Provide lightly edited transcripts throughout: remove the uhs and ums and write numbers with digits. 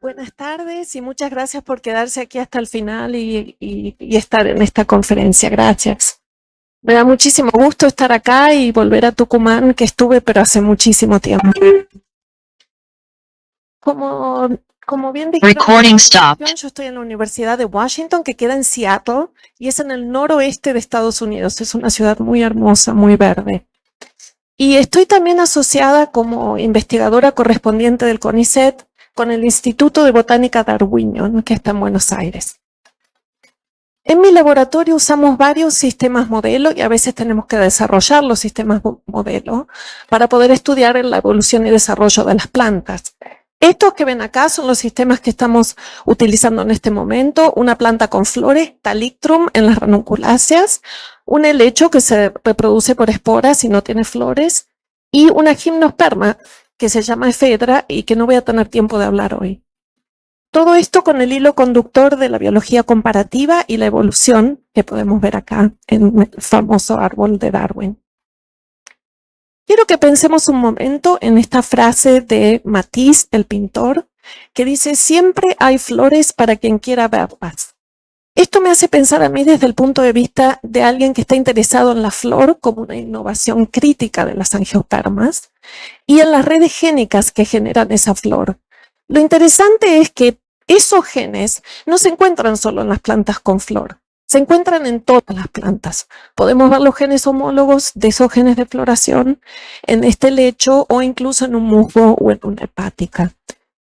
Buenas tardes y muchas gracias por quedarse aquí hasta el final y estar en esta conferencia. Gracias. Me da muchísimo gusto estar acá y volver a Tucumán, que estuve pero hace muchísimo tiempo. Como, como bien dijeron, yo estoy en la Universidad de Washington, que queda en Seattle, y es en el noroeste de Estados Unidos. Es una ciudad muy hermosa, muy verde. Y estoy también asociada como investigadora correspondiente del CONICET con el Instituto de Botánica Darwinian, que está en Buenos Aires. En mi laboratorio usamos varios sistemas modelo y a veces tenemos que desarrollar los sistemas modelo para poder estudiar la evolución y desarrollo de las plantas. Estos que ven acá son los sistemas que estamos utilizando en este momento. Una planta con flores, Talictrum, en las ranunculáceas, un helecho que se reproduce por esporas y no tiene flores, y una gimnosperma que se llama efedra y que no voy a tener tiempo de hablar hoy. Todo esto con el hilo conductor de la biología comparativa y la evolución que podemos ver acá en el famoso árbol de Darwin. Quiero que pensemos un momento en esta frase de Matisse, el pintor, que dice: siempre hay flores para quien quiera verlas. Esto me hace pensar a mí desde el punto de vista de alguien que está interesado en la flor como una innovación crítica de las angiospermas y en las redes génicas que generan esa flor. Lo interesante es que esos genes no se encuentran solo en las plantas con flor, se encuentran en todas las plantas. Podemos ver los genes homólogos de esos genes de floración en este lecho o incluso en un musgo o en una hepática.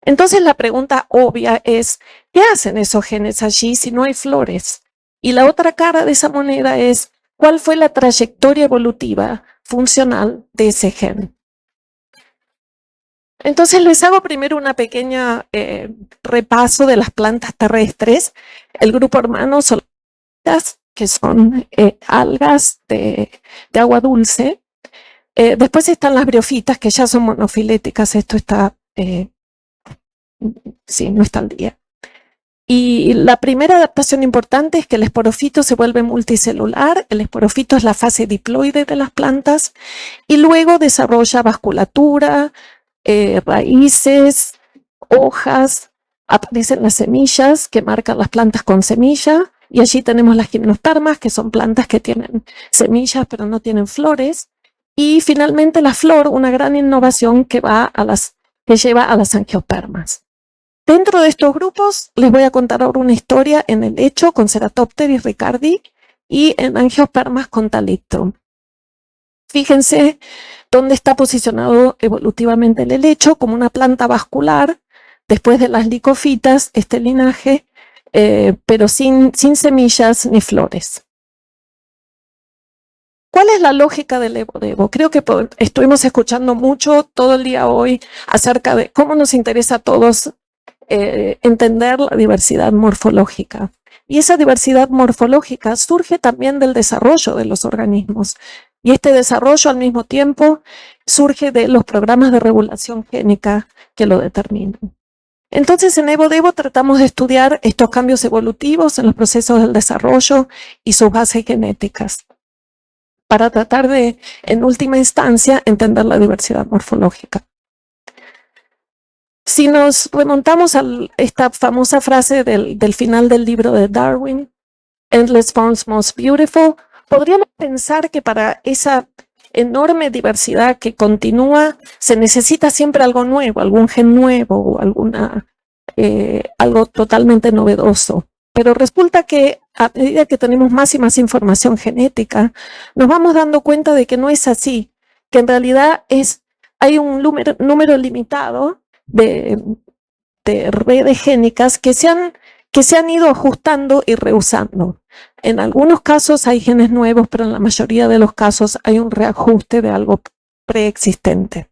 Entonces la pregunta obvia es: ¿qué hacen esos genes allí si no hay flores? Y la otra cara de esa moneda es: ¿cuál fue la trayectoria evolutiva funcional de ese gen? Entonces les hago primero una pequeña repaso de las plantas terrestres. El grupo hermano son las que son algas de agua dulce. Después están las briofitas, que ya son monofiléticas. Esto está, sí, no está al día. Y la primera adaptación importante es que el esporofito se vuelve multicelular. El esporofito es la fase diploide de las plantas y luego desarrolla vasculatura, raíces, hojas, aparecen las semillas que marcan las plantas con semilla, y allí tenemos las gimnospermas, que son plantas que tienen semillas pero no tienen flores, y finalmente la flor, una gran innovación que lleva a las angiospermas. Dentro de estos grupos les voy a contar ahora una historia en el helecho con Ceratopteris ricardi y en angiospermas con Talictrum. Fíjense dónde está posicionado evolutivamente el helecho, como una planta vascular, después de las licofitas, este linaje, pero sin semillas ni flores. ¿Cuál es la lógica del evo-devo? Creo que estuvimos escuchando mucho todo el día hoy acerca de cómo nos interesa a todos entender la diversidad morfológica. Y esa diversidad morfológica surge también del desarrollo de los organismos. Y este desarrollo al mismo tiempo surge de los programas de regulación génica que lo determinan. Entonces en evo-devo tratamos de estudiar estos cambios evolutivos en los procesos del desarrollo y sus bases genéticas, para tratar de, en última instancia, entender la diversidad morfológica. Si nos remontamos a esta famosa frase del final del libro de Darwin, Endless Forms Most Beautiful, podríamos pensar que para esa enorme diversidad que continúa se necesita siempre algo nuevo, algún gen nuevo o algo totalmente novedoso. Pero resulta que a medida que tenemos más y más información genética, nos vamos dando cuenta de que no es así, que en realidad hay un número limitado de redes génicas que se han ido ajustando y reusando. En algunos casos hay genes nuevos, pero en la mayoría de los casos hay un reajuste de algo preexistente.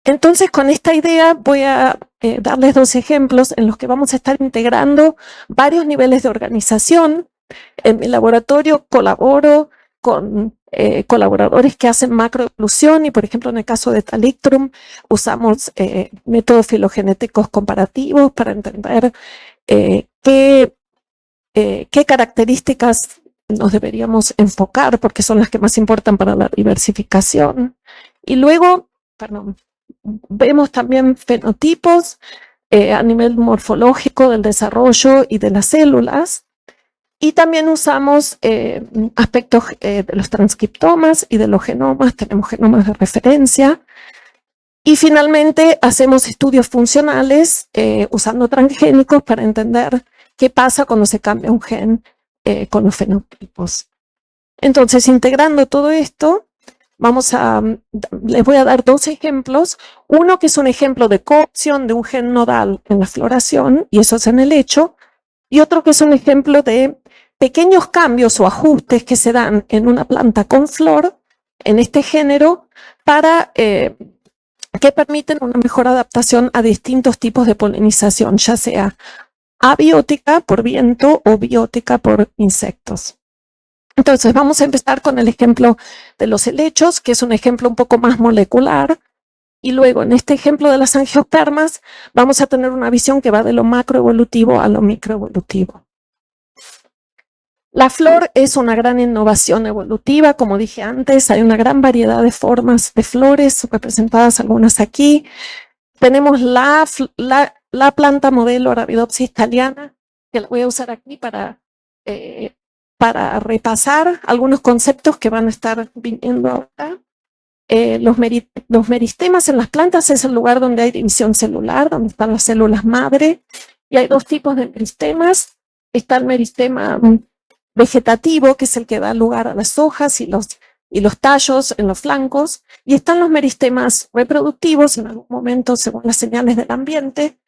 Entonces, con esta idea voy a darles dos ejemplos en los que vamos a estar integrando varios niveles de organización. En mi laboratorio colaboro con colaboradores que hacen macroevolución y, por ejemplo, en el caso de Talictrum, usamos métodos filogenéticos comparativos para entender qué características nos deberíamos enfocar, porque son las que más importan para la diversificación. Y luego, vemos también fenotipos a nivel morfológico del desarrollo y de las células. Y también usamos aspectos de los transcriptomas y de los genomas, tenemos genomas de referencia. Y finalmente hacemos estudios funcionales usando transgénicos para entender qué pasa cuando se cambia un gen con los fenotipos. Entonces, integrando todo esto, les voy a dar dos ejemplos. Uno que es un ejemplo de coopción de un gen nodal en la floración, y eso es en el helecho, y otro que es un ejemplo de pequeños cambios o ajustes que se dan en una planta con flor, en este género, para que permiten una mejor adaptación a distintos tipos de polinización, ya sea abiótica por viento o biótica por insectos. Entonces vamos a empezar con el ejemplo de los helechos, que es un ejemplo un poco más molecular, y luego en este ejemplo de las angiospermas vamos a tener una visión que va de lo macroevolutivo a lo microevolutivo. La flor es una gran innovación evolutiva, como dije antes, hay una gran variedad de formas de flores, representadas algunas aquí. Tenemos la planta modelo Arabidopsis thaliana, que la voy a usar aquí para repasar algunos conceptos que van a estar viniendo ahora. Los meristemas en las plantas es el lugar donde hay división celular, donde están las células madre, y hay dos tipos de meristemas. Está el meristema vegetativo, que es el que da lugar a las hojas y los tallos en los flancos, y están los meristemas reproductivos, en algún momento, según las señales del ambiente,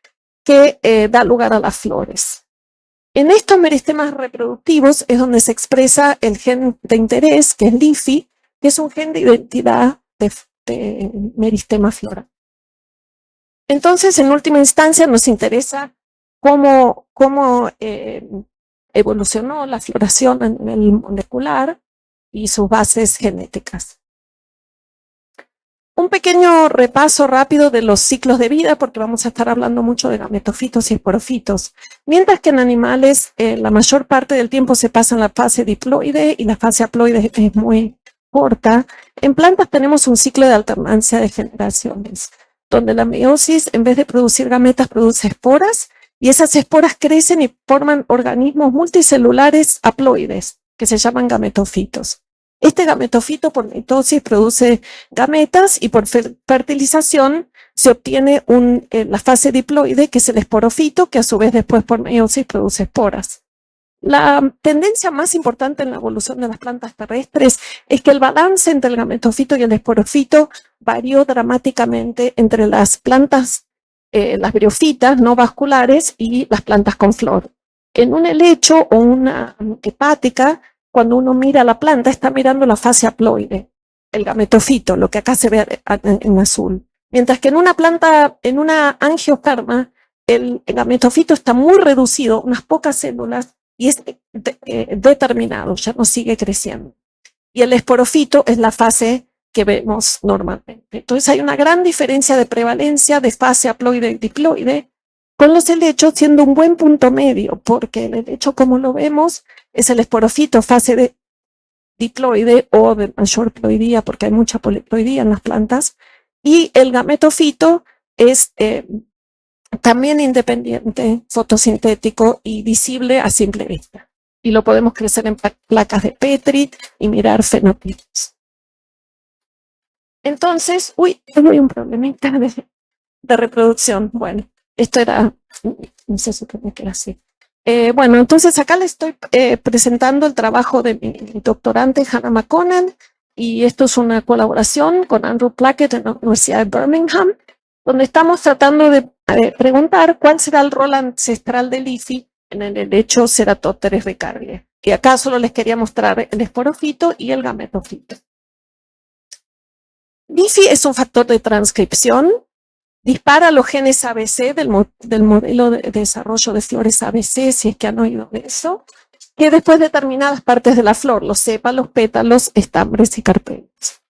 que da lugar a las flores. En estos meristemas reproductivos es donde se expresa el gen de interés, que es LIFI, que es un gen de identidad de meristema floral. Entonces, en última instancia, nos interesa cómo evolucionó la floración a nivel molecular y sus bases genéticas. Un pequeño repaso rápido de los ciclos de vida, porque vamos a estar hablando mucho de gametofitos y esporofitos. Mientras que en animales la mayor parte del tiempo se pasa en la fase diploide y la fase haploide es muy corta, en plantas tenemos un ciclo de alternancia de generaciones, donde la meiosis, en vez de producir gametas, produce esporas, y esas esporas crecen y forman organismos multicelulares haploides, que se llaman gametofitos. Este gametofito por mitosis produce gametas y por fertilización se obtiene la fase diploide, que es el esporofito, que a su vez después por meiosis produce esporas. La tendencia más importante en la evolución de las plantas terrestres es que el balance entre el gametofito y el esporofito varió dramáticamente entre las plantas, las briófitas no vasculares y las plantas con flor. En un helecho o una hepática, cuando uno mira la planta, está mirando la fase haploide, el gametofito, lo que acá se ve en azul. Mientras que en una planta, en una angiosperma, el gametofito está muy reducido, unas pocas células, y es determinado, ya no sigue creciendo. Y el esporofito es la fase que vemos normalmente. Entonces hay una gran diferencia de prevalencia de fase haploide y diploide, con los helechos siendo un buen punto medio, porque el helecho, como lo vemos, es el esporofito fase de diploide o de mayor ploidía, porque hay mucha poliploidía en las plantas, y el gametofito es también independiente, fotosintético y visible a simple vista. Y lo podemos crecer en placas de Petri y mirar fenotipos. Entonces, hay un problemita de reproducción. Bueno, esto era, no sé si tenía que era así. Bueno, entonces acá les estoy presentando el trabajo de mi doctorante Hannah McConnell, y esto es una colaboración con Andrew Plackett en la Universidad de Birmingham, donde estamos tratando de preguntar cuál será el rol ancestral del LIFI en el helecho Ceratopteris ricardiae. Y acá solo les quería mostrar el esporofito y el gametofito. LIFI es un factor de transcripción, dispara los genes ABC del modelo de desarrollo de flores ABC, si es que han oído de eso, que después determinadas partes de la flor, los sépalos, pétalos, estambres y carpelos.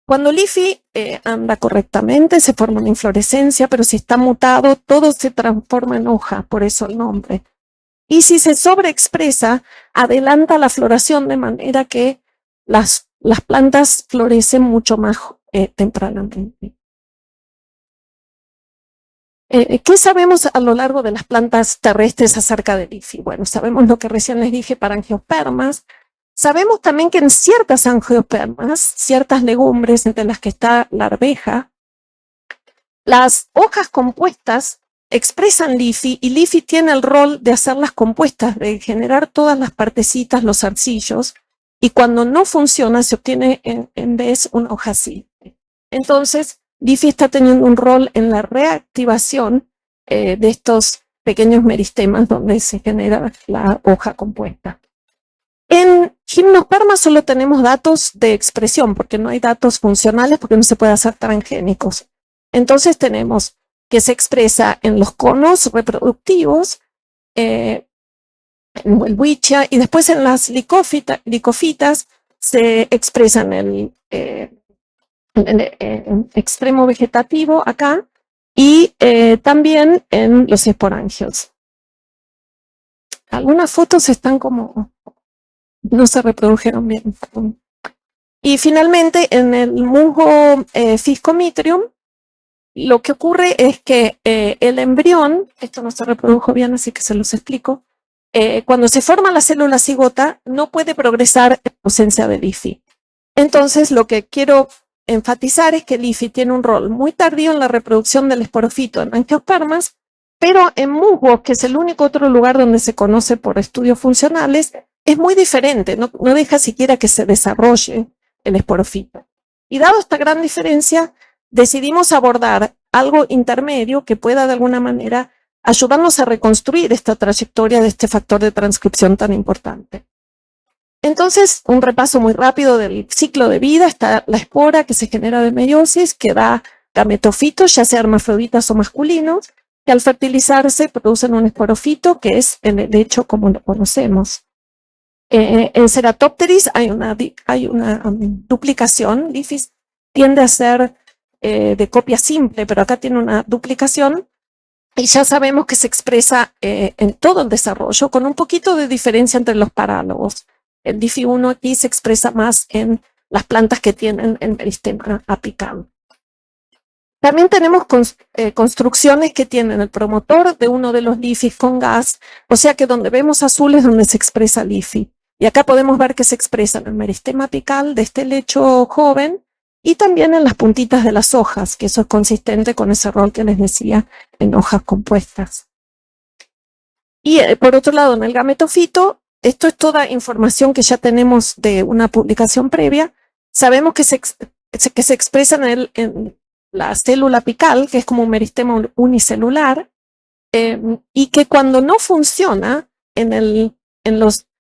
Cuando LIFI anda correctamente, se forma una inflorescencia, pero si está mutado, todo se transforma en hoja, por eso el nombre. Y si se sobreexpresa, adelanta la floración de manera que las plantas florecen mucho más tempranamente. ¿Qué sabemos a lo largo de las plantas terrestres acerca del LIFI? Bueno, sabemos lo que recién les dije para angiospermas. Sabemos también que en ciertas angiospermas, ciertas legumbres entre las que está la arveja, las hojas compuestas expresan LIFI y LIFI tiene el rol de hacerlas compuestas, de generar todas las partecitas, los zarcillos, y cuando no funciona se obtiene en vez una hoja simple. Entonces, LIFI está teniendo un rol en la reactivación de estos pequeños meristemas donde se genera la hoja compuesta. En gimnosperma solo tenemos datos de expresión, porque no hay datos funcionales, porque no se puede hacer transgénicos. Entonces tenemos que se expresa en los conos reproductivos, en el huicha, y después en las licofitas se expresa en el extremo vegetativo acá, y también en los esporangios. Algunas fotos están como, no se reprodujeron bien. Y finalmente en el musgo Fiscomitrium, lo que ocurre es que el embrión, esto no se reprodujo bien, así que se los explico, cuando se forma la célula cigota no puede progresar en ausencia de LIFI. Entonces lo que quiero enfatizar es que el LIFI tiene un rol muy tardío en la reproducción del esporofito en angiospermas, pero en musgos, que es el único otro lugar donde se conoce por estudios funcionales, es muy diferente, no deja siquiera que se desarrolle el esporofito. Y dado esta gran diferencia, decidimos abordar algo intermedio que pueda de alguna manera ayudarnos a reconstruir esta trayectoria de este factor de transcripción tan importante. Entonces, un repaso muy rápido del ciclo de vida. Está la espora que se genera de meiosis, que da gametofitos, ya sea hermafroditas o masculinos, que al fertilizarse producen un esporofito, que es el hecho como lo conocemos. En Ceratopteris hay una duplicación. LIFI tiende a ser de copia simple, pero acá tiene una duplicación y ya sabemos que se expresa en todo el desarrollo con un poquito de diferencia entre los parálogos. El LIFI1 aquí se expresa más en las plantas que tienen el meristema apical. También tenemos construcciones que tienen el promotor de uno de los LIFIs con gas, o sea que donde vemos azul es donde se expresa LIFI. Y acá podemos ver que se expresa en el meristema apical de este lecho joven y también en las puntitas de las hojas, que eso es consistente con ese rol que les decía en hojas compuestas. Y por otro lado, en el gametofito, esto es toda información que ya tenemos de una publicación previa. Sabemos que se expresa en la célula apical, que es como un meristema unicelular, y que cuando no funciona,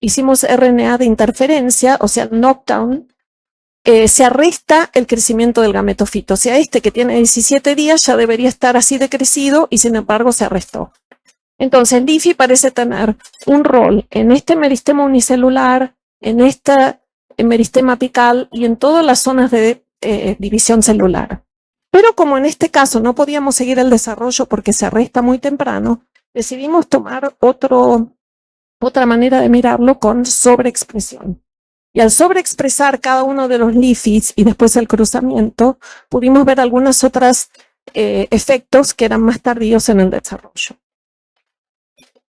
hicimos RNA de interferencia, o sea, knockdown, se arresta el crecimiento del gametofito. O sea, este que tiene 17 días ya debería estar así de crecido y sin embargo se arrestó. Entonces, LIFI parece tener un rol en este meristema unicelular, en este meristema apical y en todas las zonas de división celular. Pero como en este caso no podíamos seguir el desarrollo porque se arresta muy temprano, decidimos tomar otra manera de mirarlo con sobreexpresión. Y al sobreexpresar cada uno de los LIFIs y después el cruzamiento, pudimos ver algunos otros efectos que eran más tardíos en el desarrollo.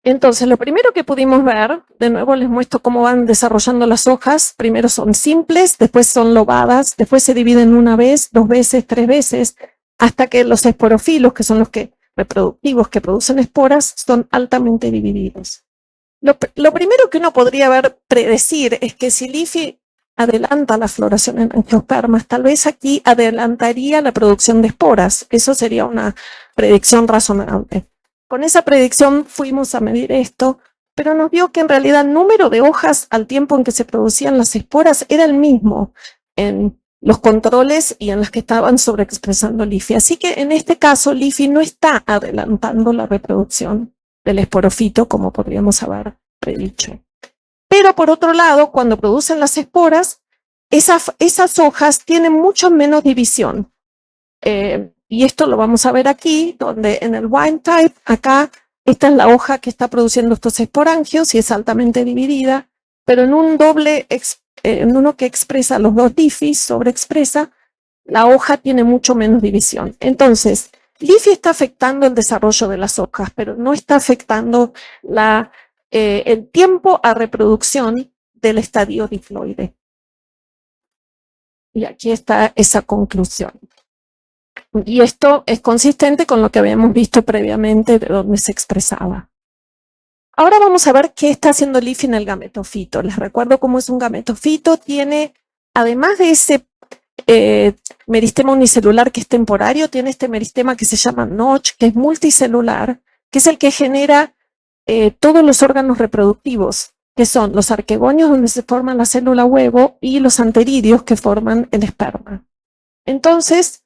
Entonces, lo primero que pudimos ver, de nuevo les muestro cómo van desarrollando las hojas. Primero son simples, después son lobadas, después se dividen una vez, 2 veces, 3 veces, hasta que los esporofilos, que son los reproductivos que producen esporas, son altamente divididos. Lo primero que uno podría predecir es que si LIFI adelanta la floración en angiospermas, tal vez aquí adelantaría la producción de esporas. Eso sería una predicción razonable. Con esa predicción fuimos a medir esto, pero nos dio que en realidad el número de hojas al tiempo en que se producían las esporas era el mismo en los controles y en las que estaban sobreexpresando LIFI. Así que en este caso LIFI no está adelantando la reproducción del esporofito como podríamos haber predicho. Pero por otro lado, cuando producen las esporas, esas hojas tienen mucho menos división. Y esto lo vamos a ver aquí, donde en el wild type, acá, esta es la hoja que está produciendo estos esporangios y es altamente dividida, pero en en uno que expresa los dos LIFIs, sobreexpresa, la hoja tiene mucho menos división. Entonces, LIFI está afectando el desarrollo de las hojas, pero no está afectando el tiempo a reproducción del estadio diploide. Y aquí está esa conclusión. Y esto es consistente con lo que habíamos visto previamente de donde se expresaba. Ahora vamos a ver qué está haciendo LIFI en el gametofito. Les recuerdo cómo es un gametofito. Tiene, además de ese meristema unicelular que es temporario, tiene este meristema que se llama notch, que es multicelular, que es el que genera todos los órganos reproductivos, que son los arquegonios donde se forma la célula huevo y los anteridios que forman el esperma. Entonces,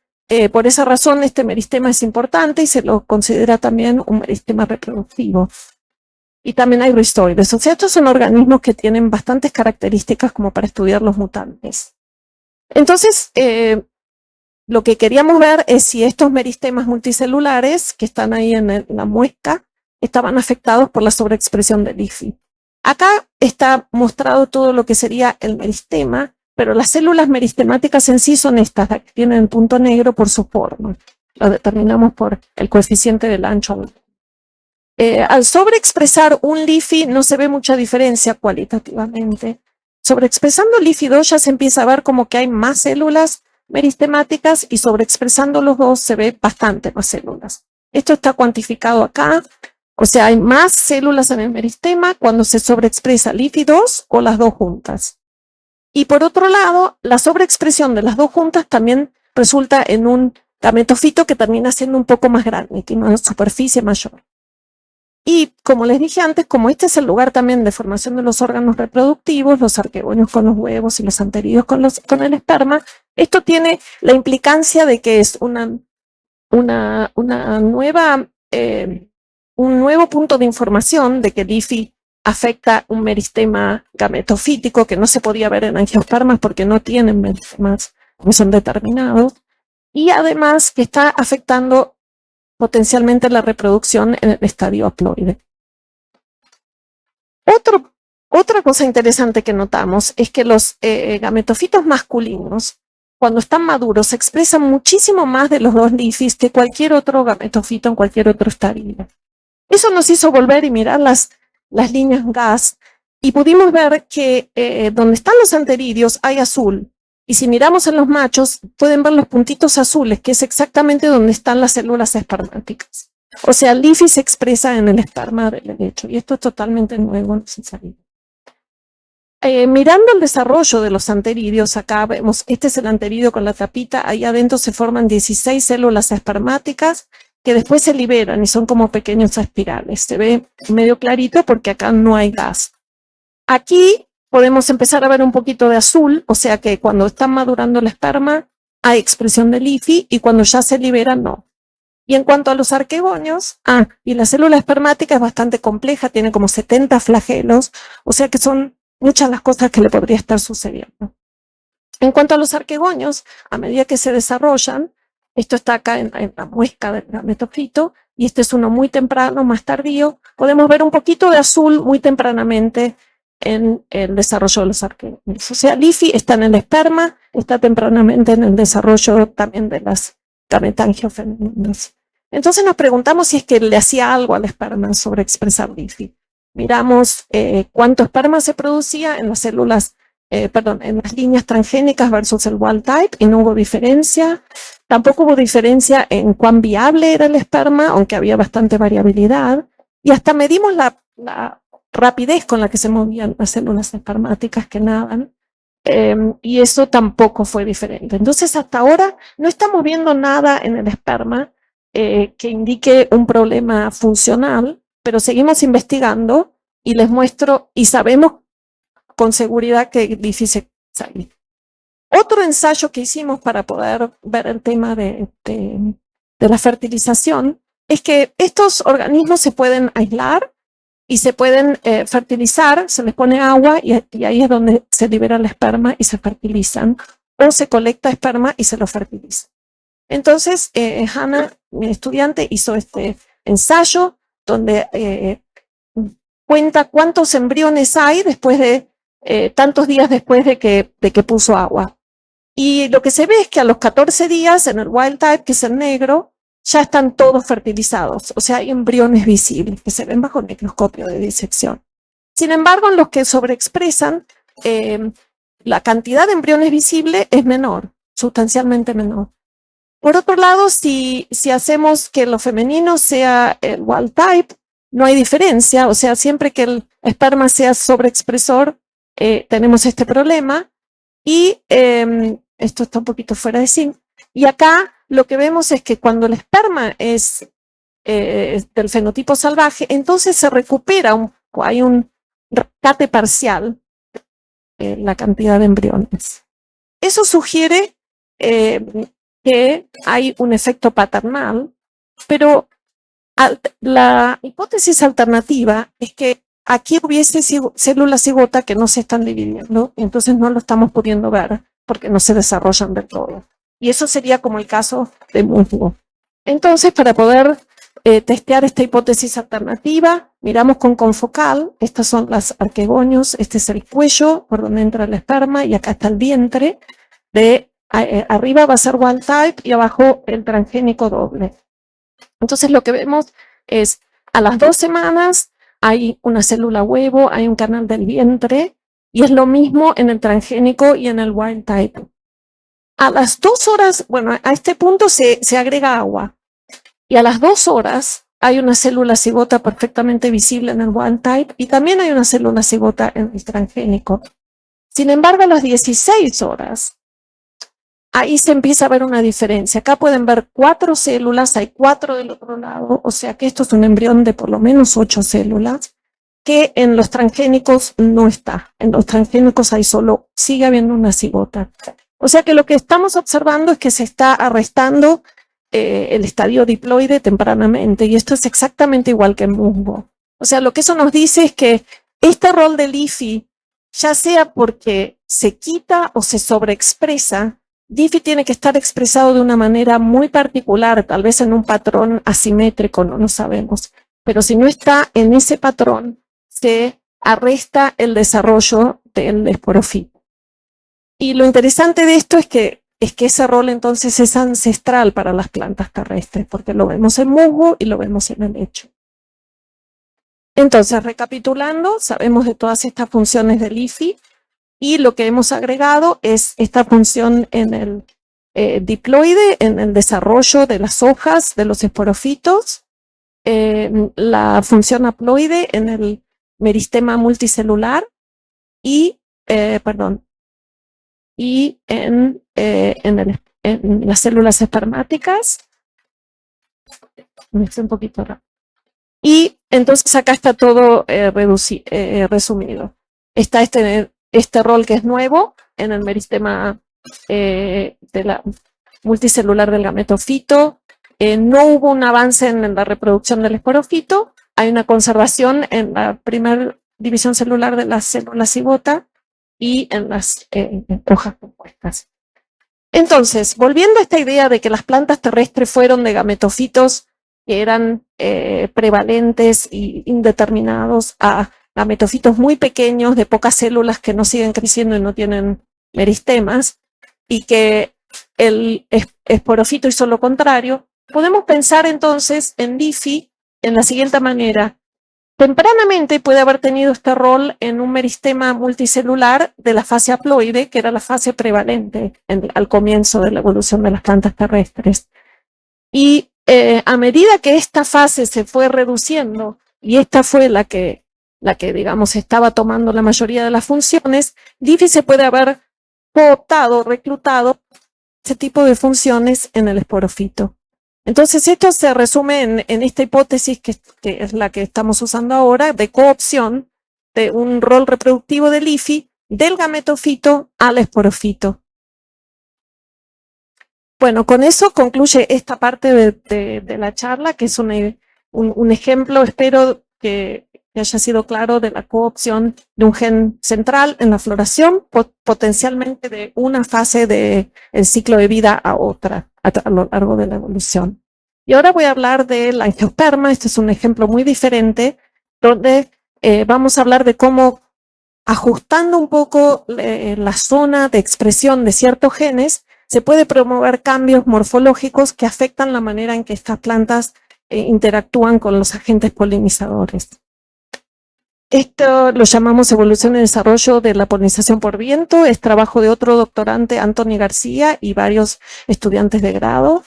por esa razón este meristema es importante y se lo considera también un meristema reproductivo. Y también hay ristoides. O sea, estos son organismos que tienen bastantes características como para estudiar los mutantes. Entonces, lo que queríamos ver es si estos meristemas multicelulares que están ahí en la muesca estaban afectados por la sobreexpresión de LIFI. Acá está mostrado todo lo que sería el meristema, pero las células meristemáticas en sí son estas, que tienen el punto negro por su forma. Lo determinamos por el coeficiente del ancho. Al sobreexpresar un LIFI no se ve mucha diferencia cualitativamente. Sobreexpresando LIFI2 ya se empieza a ver como que hay más células meristemáticas y sobreexpresando los dos se ve bastante más células. Esto está cuantificado acá, o sea, hay más células en el meristema cuando se sobreexpresa LIFI2 o las dos juntas. Y por otro lado, la sobreexpresión de las dos juntas también resulta en un gametofito que termina siendo un poco más grande, tiene una superficie mayor. Y como les dije antes, como este es el lugar también de formación de los órganos reproductivos, los arquegonios con los huevos y los anteridios con el esperma, esto tiene la implicancia de que es un nuevo punto de información de que LIFI afecta un meristema gametofítico que no se podía ver en angiospermas porque no tienen meristemas que son determinados, y además que está afectando potencialmente la reproducción en el estadio haploide. Otra cosa interesante que notamos es que los gametofitos masculinos, cuando están maduros, expresan muchísimo más de los dos LIFIs que cualquier otro gametofito en cualquier otro estadio. Eso nos hizo volver y mirar las líneas gas y pudimos ver que donde están los anteridios hay azul. Y si miramos en los machos, pueden ver los puntitos azules, que es exactamente donde están las células espermáticas. O sea, LIFI se expresa en el esperma del derecho, y esto es totalmente nuevo, no se sabía. Mirando el desarrollo de los anteridios, acá vemos, este es el anteridio con la tapita, ahí adentro se forman 16 células espermáticas que después se liberan y son como pequeños espirales. Se ve medio clarito porque acá no hay gas. Aquí podemos empezar a ver un poquito de azul, o sea que cuando están madurando el esperma hay expresión de LIFI y cuando ya se libera no. Y en cuanto a los arquegonios, y la célula espermática es bastante compleja, tiene como 70 flagelos, o sea que son muchas las cosas que le podría estar sucediendo. En cuanto a los arquegonios, a medida que se desarrollan, esto está acá en la muesca del gametofito, y este es uno muy temprano, más tardío, podemos ver un poquito de azul muy tempranamente en el desarrollo de los arquegonios. O sea, LIFI está en el esperma, está tempranamente en el desarrollo también de las gametangios femeninas. Entonces nos preguntamos si es que le hacía algo al esperma sobre expresar LIFI. Miramos cuánto esperma se producía en las células, en las líneas transgénicas versus el wild type, y no hubo diferencia. Tampoco hubo diferencia en cuán viable era el esperma, aunque había bastante variabilidad. Y hasta medimos la rapidez con la que se movían las células espermáticas que nadan, y eso tampoco fue diferente. Entonces hasta ahora no estamos viendo nada en el esperma que indique un problema funcional, pero seguimos investigando y les muestro y sabemos con seguridad que es difícil salir. Otro ensayo que hicimos para poder ver el tema de la fertilización es que estos organismos se pueden aislar y se pueden fertilizar, se les pone agua y ahí es donde se libera el esperma y se fertilizan, o se colecta esperma y se lo fertiliza. Entonces, Hannah, mi estudiante, hizo este ensayo donde cuenta cuántos embriones hay después de tantos días después de que puso agua. Y lo que se ve es que a los 14 días en el wild type, que es el negro, ya están todos fertilizados, o sea, hay embriones visibles que se ven bajo el microscopio de disección. Sin embargo, en los que sobreexpresan, la cantidad de embriones visibles es menor, sustancialmente menor. Por otro lado, si hacemos que lo femenino sea el wild type, no hay diferencia, o sea, siempre que el esperma sea sobreexpresor, tenemos este problema. Y esto está un poquito fuera de sí. Y acá lo que vemos es que cuando el esperma es del fenotipo salvaje, entonces se recupera, hay un rescate parcial la cantidad de embriones. Eso sugiere que hay un efecto paternal, pero la hipótesis alternativa es que aquí hubiese células cigota que no se están dividiendo, y entonces no lo estamos pudiendo ver porque no se desarrollan del todo. Y eso sería como el caso de musgo. Entonces, para poder testear esta hipótesis alternativa, miramos con confocal. Estas son las arquegonios, este es el cuello por donde entra el esperma y acá está el vientre. Arriba va a ser wild type y abajo el transgénico doble. Entonces lo que vemos es a las 2 semanas hay una célula huevo, hay un canal del vientre y es lo mismo en el transgénico y en el wild type. A las 2 horas, bueno, a este punto se agrega agua y a las 2 horas hay una célula cigota perfectamente visible en el wild type y también hay una célula cigota en el transgénico. Sin embargo, a las 16 horas ahí se empieza a ver una diferencia. Acá pueden ver 4 células, hay 4 del otro lado, o sea que esto es un embrión de por lo menos 8 células, que en los transgénicos no está. En los transgénicos hay sigue habiendo una cigota. O sea que lo que estamos observando es que se está arrestando el estadio diploide tempranamente, y esto es exactamente igual que en musgo. O sea, lo que eso nos dice es que este rol del IFI, ya sea porque se quita o se sobreexpresa, DIFI tiene que estar expresado de una manera muy particular, tal vez en un patrón asimétrico, no lo sabemos. Pero si no está en ese patrón, se arresta el desarrollo del esporofito. Y lo interesante de esto es que ese rol entonces es ancestral para las plantas terrestres, porque lo vemos en musgo y lo vemos en helecho. Entonces, recapitulando, sabemos de todas estas funciones del IFI, y lo que hemos agregado es esta función en el diploide, en el desarrollo de las hojas de los esporofitos, la función haploide en el meristema multicelular y, en las células espermáticas. Un poquito rápido. Y entonces acá está todo resumido. Está este rol que es nuevo en el meristema de la multicelular del gametofito. No hubo un avance en la reproducción del esporofito. Hay una conservación en la primera división celular de la célula cigota y en las hojas compuestas. Entonces, volviendo a esta idea de que las plantas terrestres fueron de gametofitos que eran prevalentes e indeterminados a gametofitos muy pequeños de pocas células que no siguen creciendo y no tienen meristemas, y que el esporofito hizo lo contrario, podemos pensar entonces en DIFI en la siguiente manera. Tempranamente puede haber tenido este rol en un meristema multicelular de la fase haploide, que era la fase prevalente al comienzo de la evolución de las plantas terrestres. Y a medida que esta fase se fue reduciendo, y esta fue la que digamos estaba tomando la mayoría de las funciones, DIFI se puede haber cooptado, reclutado ese tipo de funciones en el esporofito. Entonces esto se resume en esta hipótesis que es la que estamos usando ahora, de coopción de un rol reproductivo del IFI del gametofito al esporofito. Bueno, con eso concluye esta parte de la charla, que es un ejemplo, espero que haya sido claro, de la coopción de un gen central en la floración, potencialmente de una fase del ciclo de vida a otra a lo largo de la evolución. Y ahora voy a hablar del angiosperma. Este es un ejemplo muy diferente, donde vamos a hablar de cómo, ajustando un poco la zona de expresión de ciertos genes, se puede promover cambios morfológicos que afectan la manera en que estas plantas interactúan con los agentes polinizadores. Esto lo llamamos evolución y desarrollo de la polinización por viento, es trabajo de otro doctorante, Anthony García, y varios estudiantes de grado.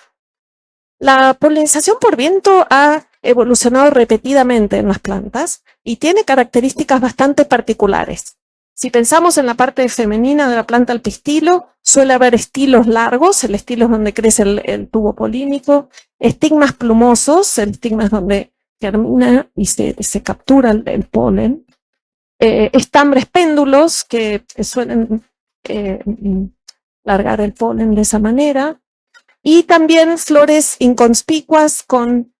La polinización por viento ha evolucionado repetidamente en las plantas y tiene características bastante particulares. Si pensamos en la parte femenina de la planta del pistilo, suele haber estilos largos, el estilo es donde crece el tubo polínico, estigmas plumosos, el estigma es donde germina y se captura el polen, estambres péndulos que suelen largar el polen de esa manera, y también flores inconspicuas con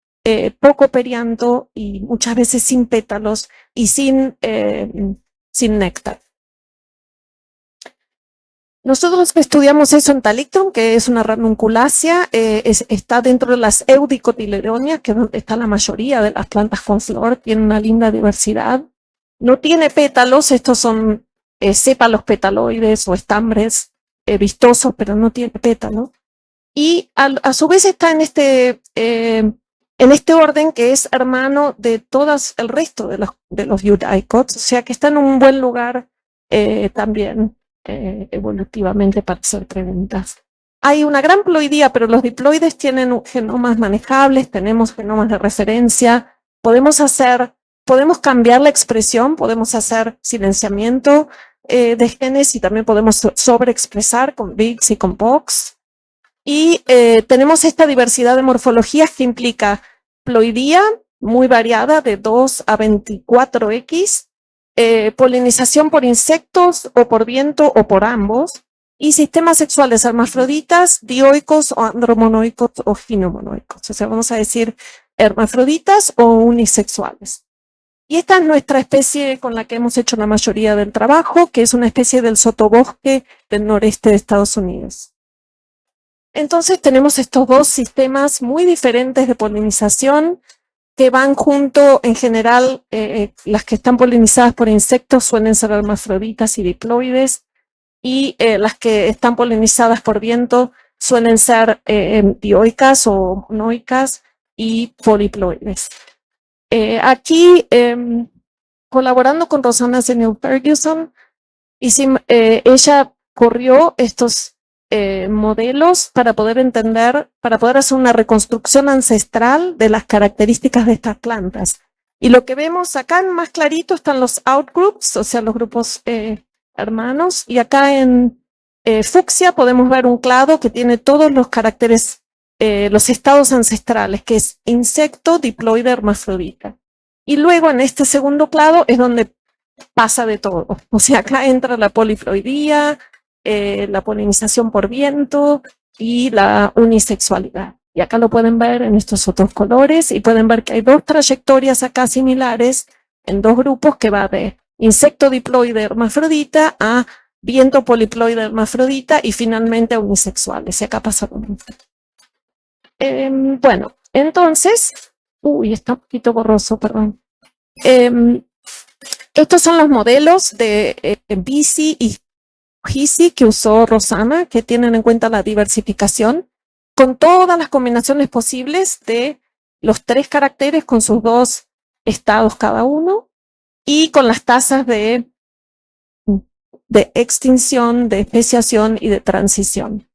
poco perianto y muchas veces sin pétalos y sin néctar. Nosotros estudiamos eso en Talictum, que es una ranunculácea, está dentro de las eudicotiledonias, que es donde está la mayoría de las plantas con flor, tiene una linda diversidad. No tiene pétalos, estos son sépalos petaloides o estambres vistosos, pero no tiene pétalo. Y a su vez está en este orden que es hermano de todas el resto de los eudicots, o sea que está en un buen lugar también evolutivamente para hacer preguntas. Hay una gran ploidía, pero los diploides tienen genomas manejables, tenemos genomas de referencia, podemos cambiar la expresión, podemos hacer silenciamiento de genes y también podemos sobreexpresar con VIX y con POX. Y tenemos esta diversidad de morfologías que implica ploidía muy variada de 2 a 24X, polinización por insectos o por viento o por ambos, y sistemas sexuales hermafroditas, dioicos o andromonoicos o ginomonoicos. O sea, vamos a decir hermafroditas o unisexuales. Y esta es nuestra especie con la que hemos hecho la mayoría del trabajo, que es una especie del sotobosque del noreste de Estados Unidos. Entonces tenemos estos dos sistemas muy diferentes de polinización que van junto, en general, las que están polinizadas por insectos suelen ser hermafroditas y diploides, y las que están polinizadas por viento suelen ser dioicas o monoicas y poliploides. Aquí, colaborando con Rosanna Zenill-Ferguson, ella corrió estos modelos para poder entender, para poder hacer una reconstrucción ancestral de las características de estas plantas. Y lo que vemos acá en más clarito están los outgroups, o sea, los grupos hermanos, y acá en fucsia podemos ver un clado que tiene todos los caracteres, los estados ancestrales, que es insecto, diploide, hermafrodita. Y luego en este segundo clado es donde pasa de todo. O sea, acá entra la poliploidía, la polinización por viento y la unisexualidad. Y acá lo pueden ver en estos otros colores y pueden ver que hay dos trayectorias acá similares en dos grupos que va de insecto diploide hermafrodita a viento poliploide hermafrodita y finalmente a unisexuales. Y acá pasa lo mismo. Bueno, entonces, está un poquito borroso, perdón. Estos son los modelos de BC y GISI que usó Rosanna, que tienen en cuenta la diversificación, con todas las combinaciones posibles de los tres caracteres con sus dos estados cada uno, y con las tasas de extinción, de especiación y de transición.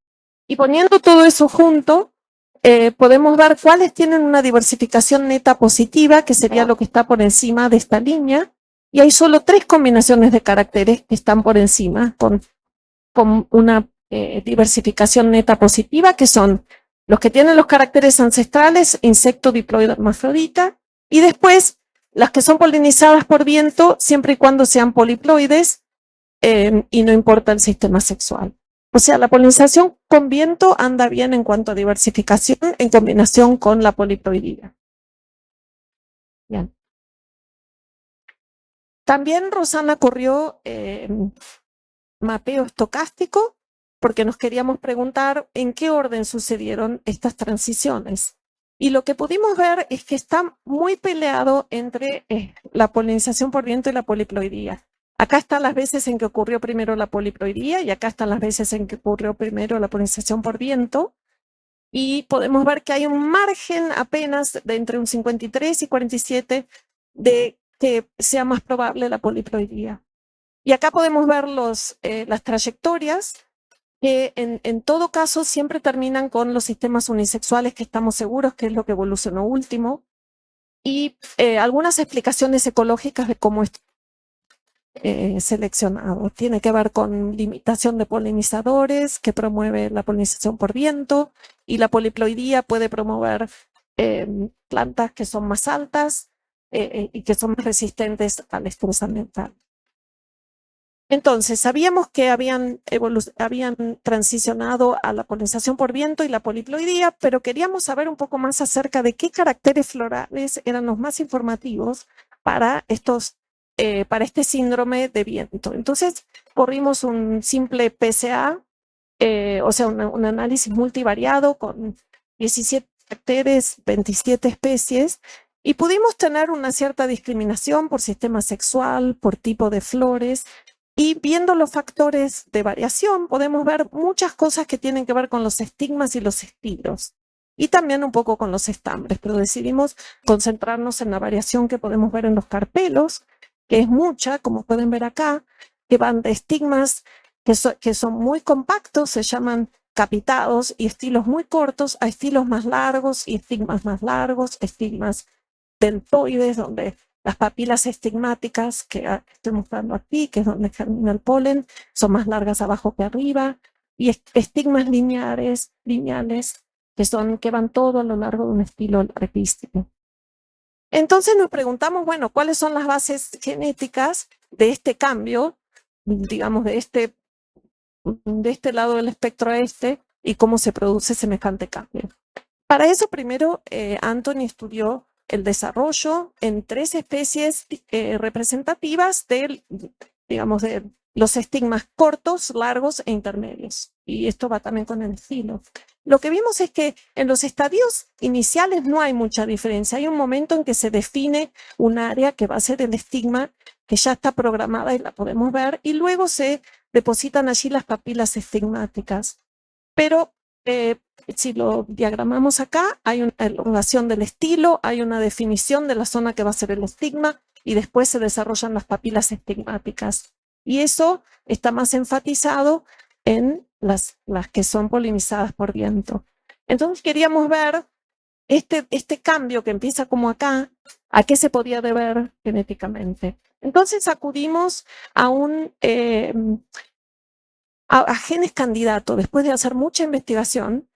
Y poniendo todo eso junto, podemos ver cuáles tienen una diversificación neta positiva, que sería lo que está por encima de esta línea, y hay solo 3 combinaciones de caracteres que están por encima, con una diversificación neta positiva, que son los que tienen los caracteres ancestrales, insecto, diploide, hermafrodita, y después las que son polinizadas por viento, siempre y cuando sean poliploides, y no importa el sistema sexual. O sea, la polinización con viento anda bien en cuanto a diversificación en combinación con la poliploidía. Bien. También Rosanna corrió mapeo estocástico, porque nos queríamos preguntar en qué orden sucedieron estas transiciones. Y lo que pudimos ver es que está muy peleado entre la polinización por viento y la poliploidía. Acá están las veces en que ocurrió primero la poliploidía y acá están las veces en que ocurrió primero la polinización por viento. Y podemos ver que hay un margen apenas de entre un 53 y 47 de que sea más probable la poliploidía. Y acá podemos ver las trayectorias que en todo caso siempre terminan con los sistemas unisexuales que estamos seguros que es lo que evolucionó último y algunas explicaciones ecológicas de cómo es seleccionado. Tiene que ver con limitación de polinizadores que promueve la polinización por viento y la poliploidía puede promover plantas que son más altas y que son más resistentes al estrés ambiental. Entonces, sabíamos que habían transicionado a la polinización por viento y la poliploidía, pero queríamos saber un poco más acerca de qué caracteres florales eran los más informativos para este síndrome de viento. Entonces, corrimos un simple PSA, o sea, un análisis multivariado con 17 caracteres, 27 especies, y pudimos tener una cierta discriminación por sistema sexual, por tipo de flores, y viendo los factores de variación, podemos ver muchas cosas que tienen que ver con los estigmas y los estilos, y también un poco con los estambres, pero decidimos concentrarnos en la variación que podemos ver en los carpelos, que es mucha, como pueden ver acá, que van de estigmas que son muy compactos, se llaman capitados, y estilos muy cortos a estilos más largos y estigmas más largos, estigmas deltoides, donde las papilas estigmáticas que estoy mostrando aquí, que es donde germina el polen, son más largas abajo que arriba, y estigmas lineales, que van todo a lo largo de un estilo larguísimo. Entonces nos preguntamos, bueno, ¿cuáles son las bases genéticas de este cambio, digamos, de este lado del espectro a y cómo se produce semejante cambio? Para eso primero Anthony estudió el desarrollo en 3 especies representativas digamos, de los estigmas cortos, largos e intermedios. Y esto va también con el estilo. Lo que vimos es que en los estadios iniciales no hay mucha diferencia. Hay un momento en que se define un área que va a ser el estigma, que ya está programada y la podemos ver, y luego se depositan allí las papilas estigmáticas. Pero si lo diagramamos acá, hay una elongación del estilo, hay una definición de la zona que va a ser el estigma y después se desarrollan las papilas estigmáticas. Y eso está más enfatizado en las que son polinizadas por viento. Entonces queríamos ver este cambio que empieza como acá, a qué se podía deber genéticamente. Entonces acudimos a genes candidato. Después de hacer mucha investigación,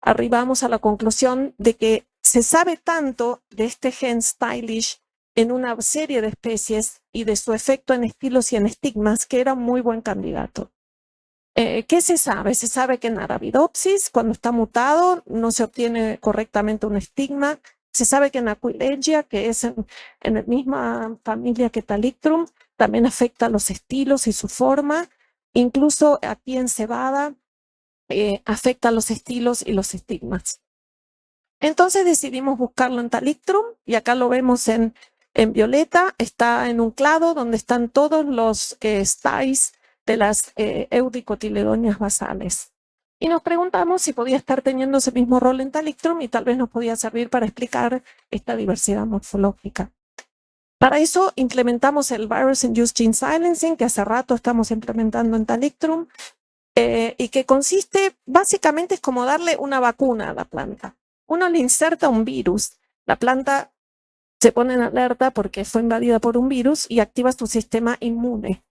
arribamos a la conclusión de que se sabe tanto de este gen stylish en una serie de especies y de su efecto en estilos y en estigmas que era un muy buen candidato. ¿Qué se sabe? Se sabe que en Arabidopsis, cuando está mutado, no se obtiene correctamente un estigma. Se sabe que en Aquilegia, que es en la misma familia que Talictrum, también afecta los estilos y su forma. Incluso aquí en cebada afecta los estilos y los estigmas. Entonces decidimos buscarlo en Talictrum y acá lo vemos en violeta. Está en un clado donde están todos los sties de las eudicotiledonias basales. Y nos preguntamos si podía estar teniendo ese mismo rol en Talictrum y tal vez nos podía servir para explicar esta diversidad morfológica. Para eso implementamos el Virus Induced Gene Silencing, que hace rato estamos implementando en Talictrum, y que consiste, básicamente es como darle una vacuna a la planta. Uno le inserta un virus, la planta se pone en alerta porque fue invadida por un virus y activa su sistema inmune.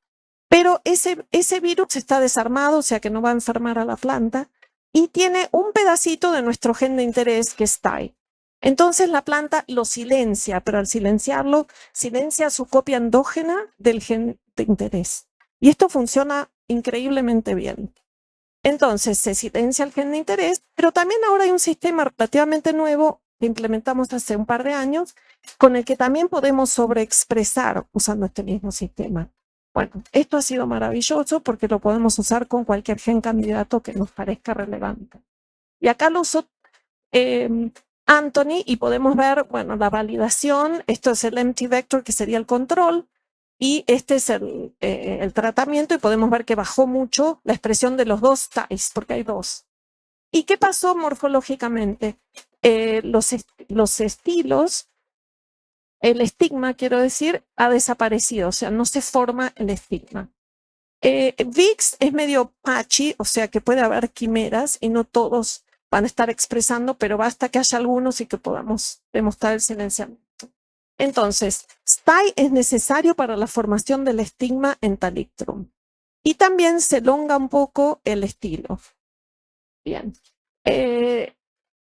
Pero ese virus está desarmado, o sea que no va a enfermar a la planta, y tiene un pedacito de nuestro gen de interés que es TAI. Entonces la planta lo silencia, pero al silenciarlo, silencia su copia endógena del gen de interés. Y esto funciona increíblemente bien. Entonces se silencia el gen de interés, pero también ahora hay un sistema relativamente nuevo que implementamos hace un par de años, con el que también podemos sobreexpresar usando este mismo sistema. Bueno, esto ha sido maravilloso porque lo podemos usar con cualquier gen candidato que nos parezca relevante. Y acá lo usó Anthony y podemos ver, bueno, la validación. Esto es el empty vector, que sería el control. Y este es el tratamiento y podemos ver que bajó mucho la expresión de los dos styles, porque hay dos. ¿Y qué pasó morfológicamente? Los estilos, el estigma, quiero decir, ha desaparecido, o sea, no se forma el estigma. VIX es medio patchy, o sea que puede haber quimeras y no todos van a estar expresando, pero basta que haya algunos y que podamos demostrar el silenciamiento. Entonces, STAI es necesario para la formación del estigma en Talictrum. Y también se elonga un poco el estilo. Bien.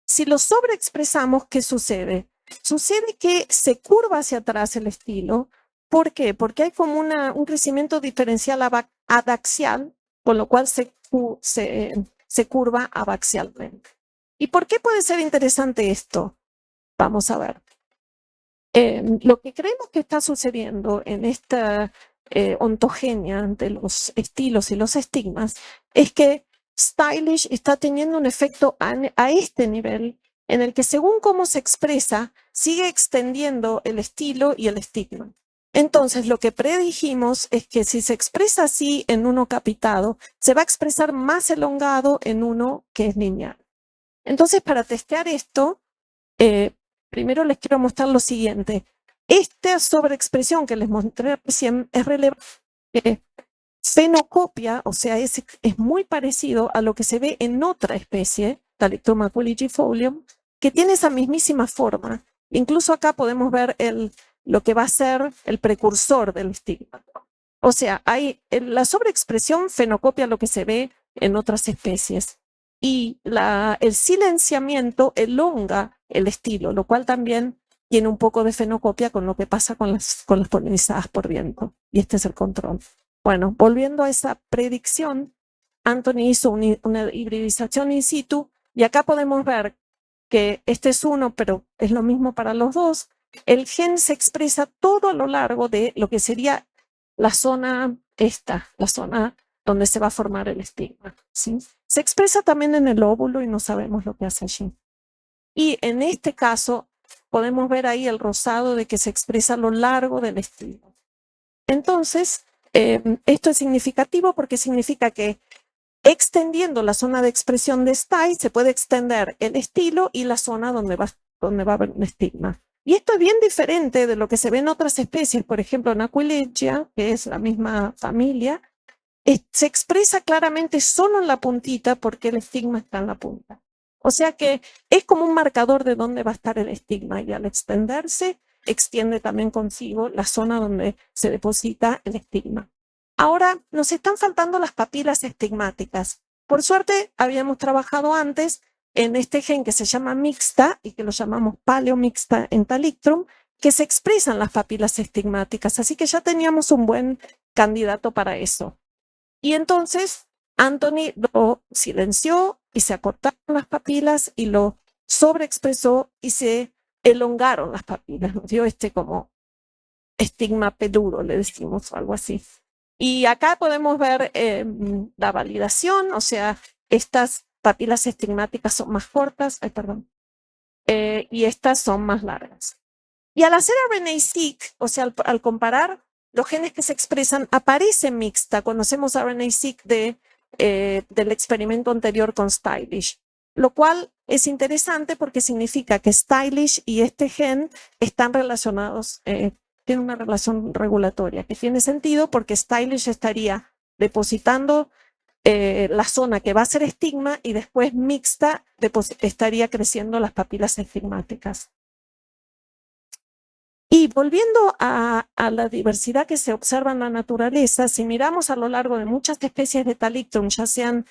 Si lo sobreexpresamos, ¿qué sucede? Sucede que se curva hacia atrás el estilo. ¿Por qué? Porque hay como un crecimiento diferencial adaxial, con lo cual se curva abaxialmente. ¿Y por qué puede ser interesante esto? Vamos a ver. Lo que creemos que está sucediendo en esta ontogenia de los estilos y los estigmas es que Stylish está teniendo un efecto a este nivel en el que según cómo se expresa, sigue extendiendo el estilo y el estigma. Entonces, lo que predijimos es que si se expresa así en uno capitado, se va a expresar más elongado en uno que es lineal. Entonces, para testear esto, primero les quiero mostrar lo siguiente. Esta sobreexpresión que les mostré recién es relevante. Fenocopia, o sea, es muy parecido a lo que se ve en otra especie, Talictrum aquilidifolium, que tiene esa mismísima forma. Incluso acá podemos ver lo que va a ser el precursor del estigma. O sea, la sobreexpresión fenocopia lo que se ve en otras especies. Y el silenciamiento elonga el estilo, lo cual también tiene un poco de fenocopia con lo que pasa con las polinizadas por viento. Y este es el control. Bueno, volviendo a esa predicción, Anthony hizo una hibridización in situ y acá podemos ver que este es uno, pero es lo mismo para los dos. El gen se expresa todo a lo largo de lo que sería la zona la zona donde se va a formar el estigma, ¿sí? Se expresa también en el óvulo y no sabemos lo que hace allí. Y en este caso podemos ver ahí el rosado de que se expresa a lo largo del estigma. Entonces, esto es significativo porque significa que extendiendo la zona de expresión de STAI se puede extender el estilo y la zona donde va a haber un estigma. Y esto es bien diferente de lo que se ve en otras especies, por ejemplo en Aquilegia, que es la misma familia, se expresa claramente solo en la puntita porque el estigma está en la punta. O sea que es como un marcador de dónde va a estar el estigma y al extenderse extiende también consigo la zona donde se deposita el estigma. Ahora nos están faltando las papilas estigmáticas. Por suerte habíamos trabajado antes en este gen que se llama mixta y que lo llamamos paleomixta en Talictrum, que se expresan las papilas estigmáticas, así que ya teníamos un buen candidato para eso. Y entonces Anthony lo silenció y se acortaron las papilas y lo sobreexpresó y se elongaron las papilas. Nos dio como estigma peludo, le decimos, o algo así. Y acá podemos ver la validación, o sea, estas papilas estigmáticas son más cortas, y estas son más largas. Y al hacer RNA-seq, o sea, al comparar los genes que se expresan, aparece mixta cuando hacemos RNA-seq del experimento anterior con Stylish, lo cual es interesante porque significa que Stylish y este gen están relacionados, tienen una relación regulatoria, que tiene sentido porque Stylish estaría depositando la zona que va a ser estigma y después mixta estaría creciendo las papilas estigmáticas. Y volviendo a la diversidad que se observa en la naturaleza, si miramos a lo largo de muchas especies de Talictrum, ya sean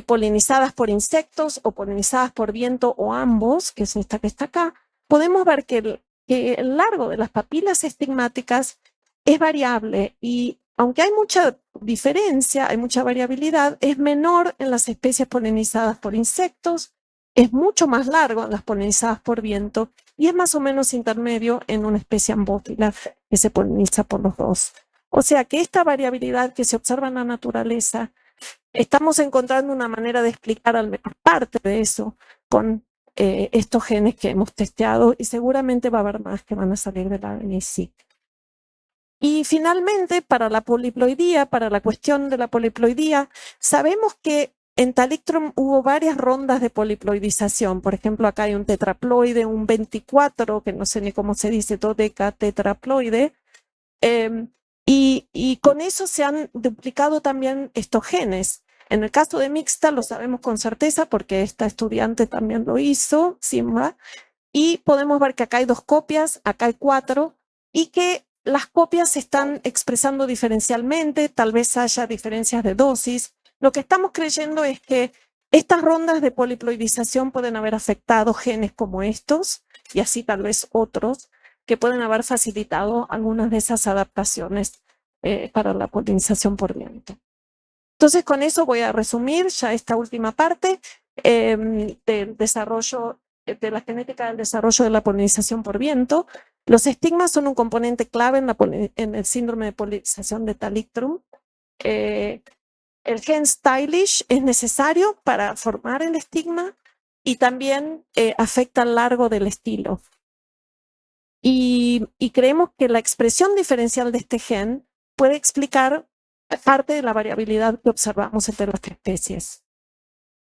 polinizadas por insectos o polinizadas por viento o ambos, que es esta que está acá, podemos ver que el largo de las papilas estigmáticas es variable y aunque hay mucha diferencia, hay mucha variabilidad, es menor en las especies polinizadas por insectos, es mucho más largo en las polinizadas por viento y es más o menos intermedio en una especie ambófila que se poliniza por los dos. O sea que esta variabilidad que se observa en la naturaleza, estamos encontrando una manera de explicar al menos parte de eso con estos genes que hemos testeado y seguramente va a haber más que van a salir de la RNA-seq. Y finalmente, para la poliploidía, para la cuestión de la poliploidía, sabemos que en Talictrum hubo varias rondas de poliploidización. Por ejemplo, acá hay un tetraploide, un 24, que no sé ni cómo se dice, dodeca tetraploide. Y con eso se han duplicado también estos genes. En el caso de mixta lo sabemos con certeza porque esta estudiante también lo hizo, Simba, y podemos ver que acá hay 2 copias, acá hay 4, y que las copias se están expresando diferencialmente, tal vez haya diferencias de dosis. Lo que estamos creyendo es que estas rondas de poliploidización pueden haber afectado genes como estos, y así tal vez otros, que pueden haber facilitado algunas de esas adaptaciones para la polinización por viento. Entonces, con eso voy a resumir ya esta última parte del desarrollo, de la genética del desarrollo de la polinización por viento. Los estigmas son un componente clave en el síndrome de polinización de Talictrum. El gen stylish es necesario para formar el estigma y también afecta al largo del estilo. Y creemos que la expresión diferencial de este gen puede explicar parte de la variabilidad que observamos entre las especies.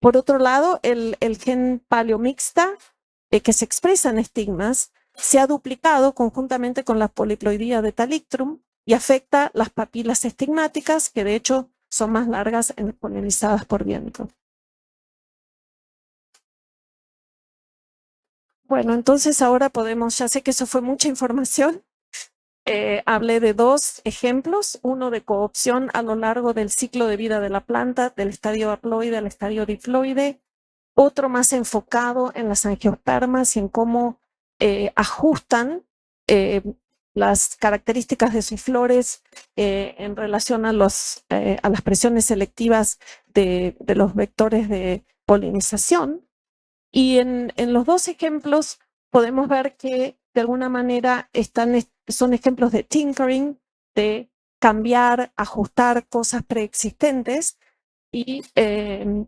Por otro lado, el gen paleomixta, que se expresa en estigmas, se ha duplicado conjuntamente con la poliploidía de Talictrum y afecta las papilas estigmáticas, que de hecho son más largas polinizadas por viento. Bueno, entonces ahora podemos, ya sé que eso fue mucha información. Hablé de 2 ejemplos, uno de coopción a lo largo del ciclo de vida de la planta, del estadio haploide al estadio diploide, otro más enfocado en las angiospermas y en cómo ajustan las características de sus flores en relación a las presiones selectivas de los vectores de polinización. Y en los 2 ejemplos podemos ver que de alguna manera son ejemplos de tinkering, de cambiar, ajustar cosas preexistentes, y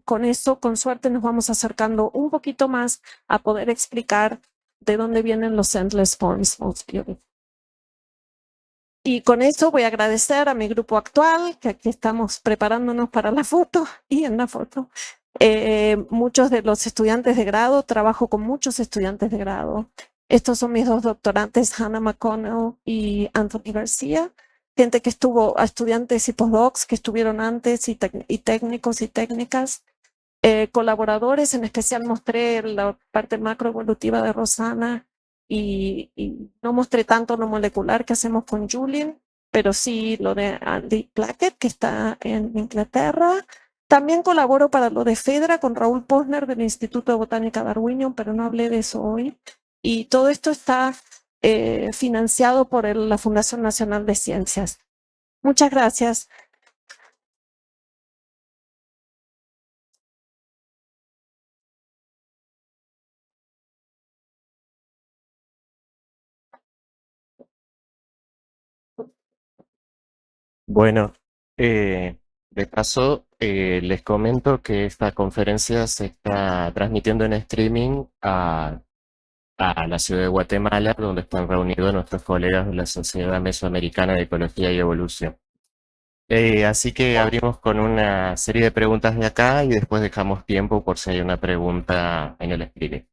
con eso, con suerte, nos vamos acercando un poquito más a poder explicar de dónde vienen los endless forms most beautiful. Y con eso voy a agradecer a mi grupo actual, que aquí estamos preparándonos para la foto y en la foto. Muchos de los estudiantes de grado, trabajo con muchos estudiantes de grado. Estos son mis 2 doctorantes, Hannah McConnell y Anthony García. Gente que estuvo, estudiantes y postdocs que estuvieron antes y técnicos y técnicas. Colaboradores, en especial mostré la parte macroevolutiva de Rosana y no mostré tanto lo molecular que hacemos con Julien, pero sí lo de Andy Plackett, que está en Inglaterra. También colaboro para lo de FEDRA con Raúl Posner del Instituto de Botánica Darwinian, pero no hablé de eso hoy. Y todo esto está financiado por la Fundación Nacional de Ciencias. Muchas gracias. Bueno, de paso, les comento que esta conferencia se está transmitiendo en streaming a la ciudad de Guatemala, donde están reunidos nuestros colegas de la Sociedad Mesoamericana de Ecología y Evolución. Así que abrimos con una serie de preguntas de acá y después dejamos tiempo por si hay una pregunta en el streaming.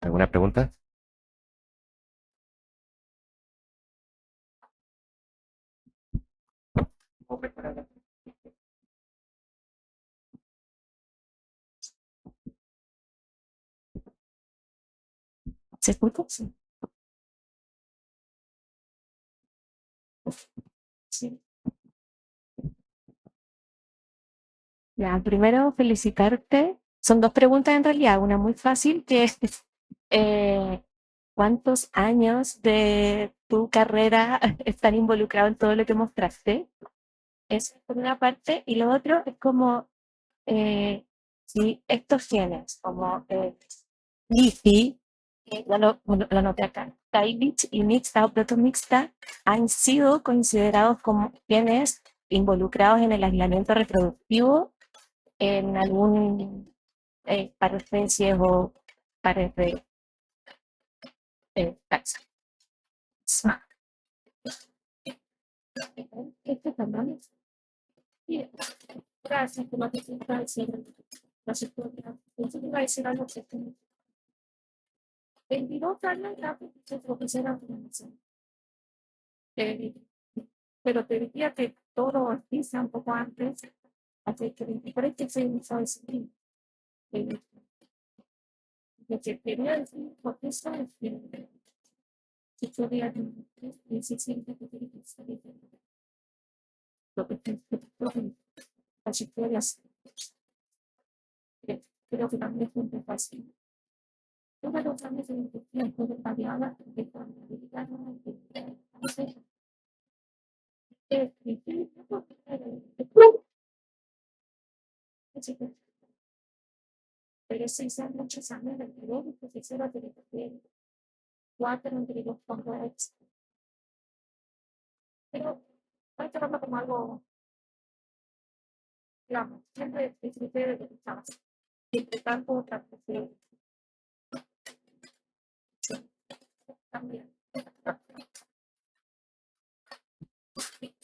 ¿Alguna pregunta? ¿Se escucha? Sí. Sí. Ya, primero felicitarte. Son 2 preguntas en realidad, una muy fácil que es eh, ¿cuántos años de tu carrera están involucrados en todo lo que mostraste? Eso es por una parte, y lo otro es como si estos genes como LIFI, ya lo anoté acá, Taibich y mixta o protomixta han sido considerados como genes involucrados en el aislamiento reproductivo en algún par de especies o pares de taxa. Este canal es bien. Gracias por lo que se está diciendo. Las historias. Yo iba a decir algo que 22 años ya soy profesora de formación. Eh, pero te diría que todo empieza un poco antes, así que 23 que se inició a decir. Lo que quería decir, porque eso es que historia y se siente que tiene que ser lo que las historias, creo que también es muy fácil. Todos los años de tiempo de variadas de habilidad no pero 6 años, muchos años de periódico, profesora de educación, 4 entre los fondos, pero hay que verlo como algo, digamos, siempre disfruté de lo que estaba haciendo. Entre tanto, otra cuestión también.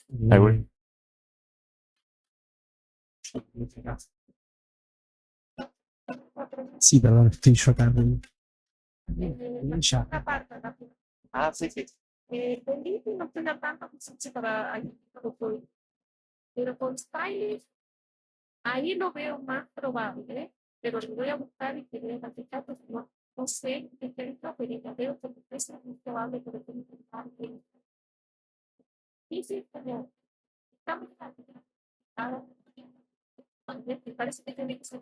I will. Sí, perdón, estoy chocando. Ya. Una parte, Ah, sí, sí. Feliz no estoy al tanto, pues, para ahí, pero con Stylist, ahí lo veo más probable, pero lo voy a buscar y te voy a platicar, pues no sé qué es esto, pero ya veo que es muy probable que lo tenga que intentar. Y sí, pero estamos ahora, me parece que tiene que ser.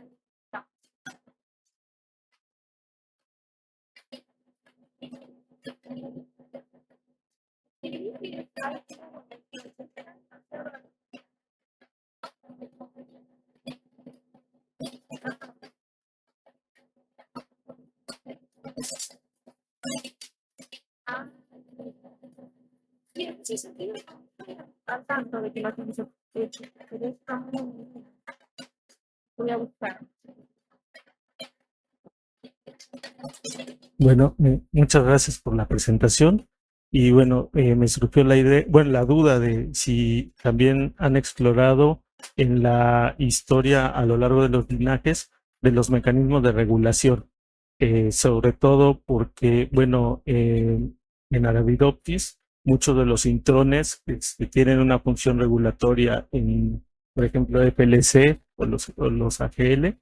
Ah, sí, en ese sentido, al tanto de que la tienes hecho, pero está muy, voy a buscar. Bueno, muchas gracias por la presentación. Y bueno, me surgió la idea, bueno, la duda de si también han explorado en la historia a lo largo de los linajes de los mecanismos de regulación, sobre todo porque, bueno, en Arabidopsis, muchos de los intrones tienen una función regulatoria en, por ejemplo, FLC o los AGL,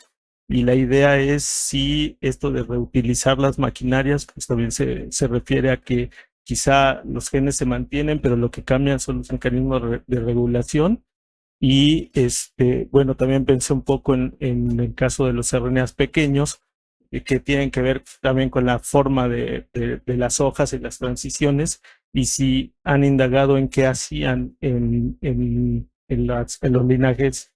y la idea es si esto de reutilizar las maquinarias, pues también se refiere a que quizá los genes se mantienen, pero lo que cambian son los mecanismos de regulación. Y bueno, también pensé un poco en el caso de los RNAs pequeños, que tienen que ver también con la forma de las hojas y las transiciones, y si han indagado en qué hacían en los linajes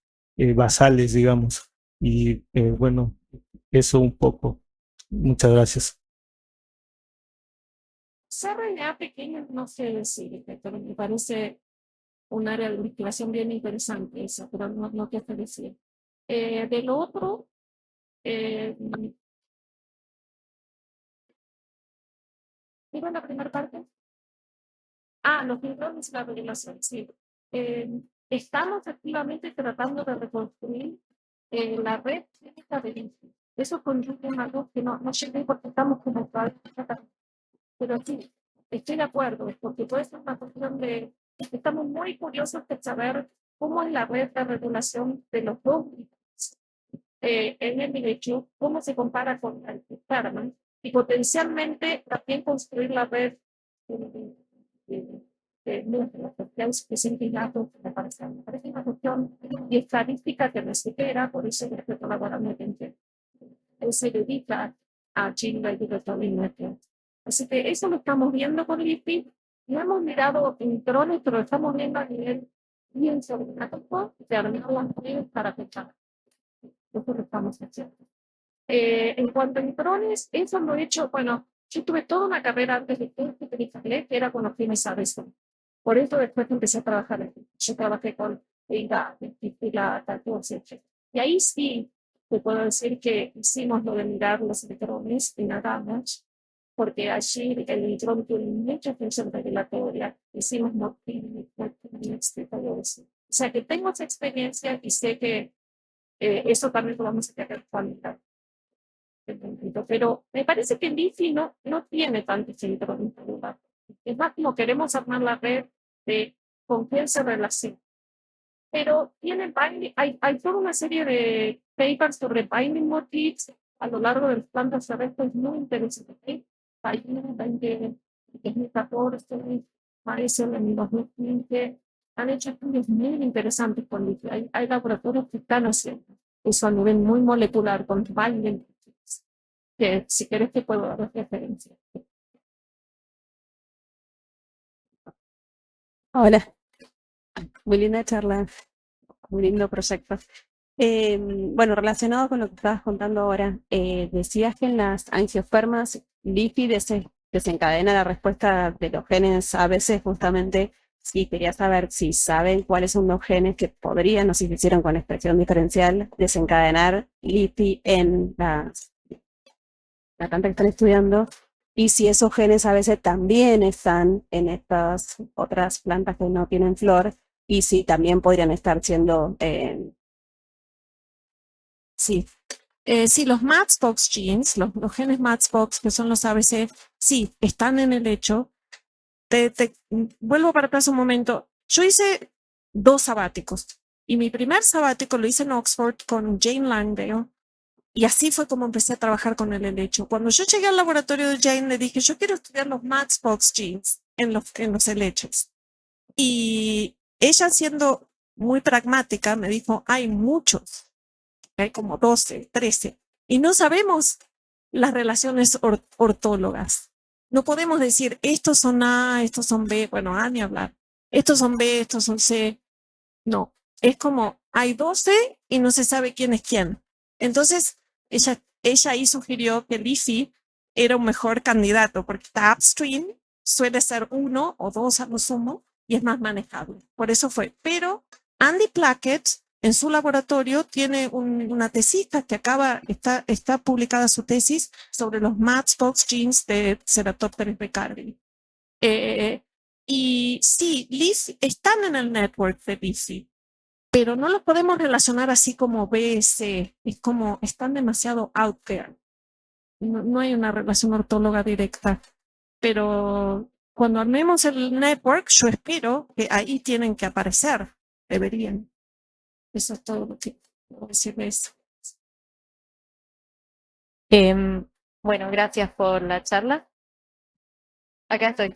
basales, digamos. Y bueno, eso un poco. Muchas gracias. CRNA pequeño no sé decir, pero me parece un área de investigación bien interesante esa, pero no te sé decir. Del otro, ¿digo la primera parte? Ah, los neurones y la regulación, sí. Estamos activamente tratando de reconstruir la red clínica de INFI. Eso conlleva algo que no llegué porque estamos como todavía tratando. Pero sí, estoy de acuerdo, porque puede ser una cuestión de. Estamos muy curiosos de saber cómo es la red de regulación de los dos grupos en el derecho, cómo se compara con el externo, y potencialmente también construir la red que se datos, me parece una cuestión y estadística que me supera, por eso estoy colaborando con él se dedica a Chile y directamente. Así que eso lo estamos viendo con el IPI. No hemos mirado intrones, pero estamos viendo a nivel bien sobrenatural de armar las redes para pensar. Eso lo estamos haciendo. En cuanto a intrones, eso lo he hecho, bueno, yo tuve toda una carrera antes de que era con los fines a veces. Por eso después empecé a trabajar aquí. Yo trabajé con la y ahí sí te puedo decir que hicimos lo de mirar los electrones y nadamos porque allí el nitrón tiene mucha función regulatoria, hicimos no y todo eso. O sea que tengo esa experiencia y sé que eso también lo vamos a tener que actualizar. Pero me parece que el IFI no tiene tanto centro. Es más como queremos armar la red de con quién se relaciona. Pero tiene hay toda una serie de papers sobre binding motifs a lo largo de las plantas terrestres muy interesantes. Hay un 2014, parece en 2015, han hecho estudios muy interesantes con IFI. Hay laboratorios que están haciendo eso a nivel muy molecular con binding motifs, que si quieres te puedo dar referencia. Hola, muy linda charla, muy lindo proyecto. Bueno, relacionado con lo que estabas contando ahora, decías que en las angiospermas LIFI desencadena la respuesta de los genes a veces justamente, sí, quería saber si saben cuáles son los genes que podrían, o si se hicieron con expresión diferencial, desencadenar LIFI en la planta que están estudiando, y si esos genes a veces también están en estas otras plantas que no tienen flor, y si también podrían estar siendo, sí. Sí, los Matchbox genes, los genes Matchbox, que son los ABC, sí, están en el hecho. Vuelvo para atrás un momento. Yo hice 2 sabáticos y mi primer sabático lo hice en Oxford con Jane Langdale y así fue como empecé a trabajar con el helecho. Cuando yo llegué al laboratorio de Jane le dije, yo quiero estudiar los Matchbox genes en los helechos. Y ella, siendo muy pragmática, me dijo, hay muchos. Hay como 12, 13, y no sabemos las relaciones ortólogas. No podemos decir, estos son A, estos son B, bueno, A ni hablar, estos son B, estos son C. No, es como, hay 12 y no se sabe quién es quién. Entonces, ella ahí sugirió que el IFI era un mejor candidato, porque está upstream, suele ser 1 o 2 a lo sumo, y es más manejable. Por eso fue. Pero Andy Plackett, en su laboratorio, tiene una tesista que está publicada su tesis sobre los Matchbox genes de Ceratopteris becardi. Y sí, están en el network de LIFI, pero no los podemos relacionar así como BS, es como están demasiado out there. No hay una relación ortóloga directa, pero cuando armemos el network, yo espero que ahí tienen que aparecer, deberían. Eso es todo lo que puedo decir de eso. Bueno, gracias por la charla. Acá estoy.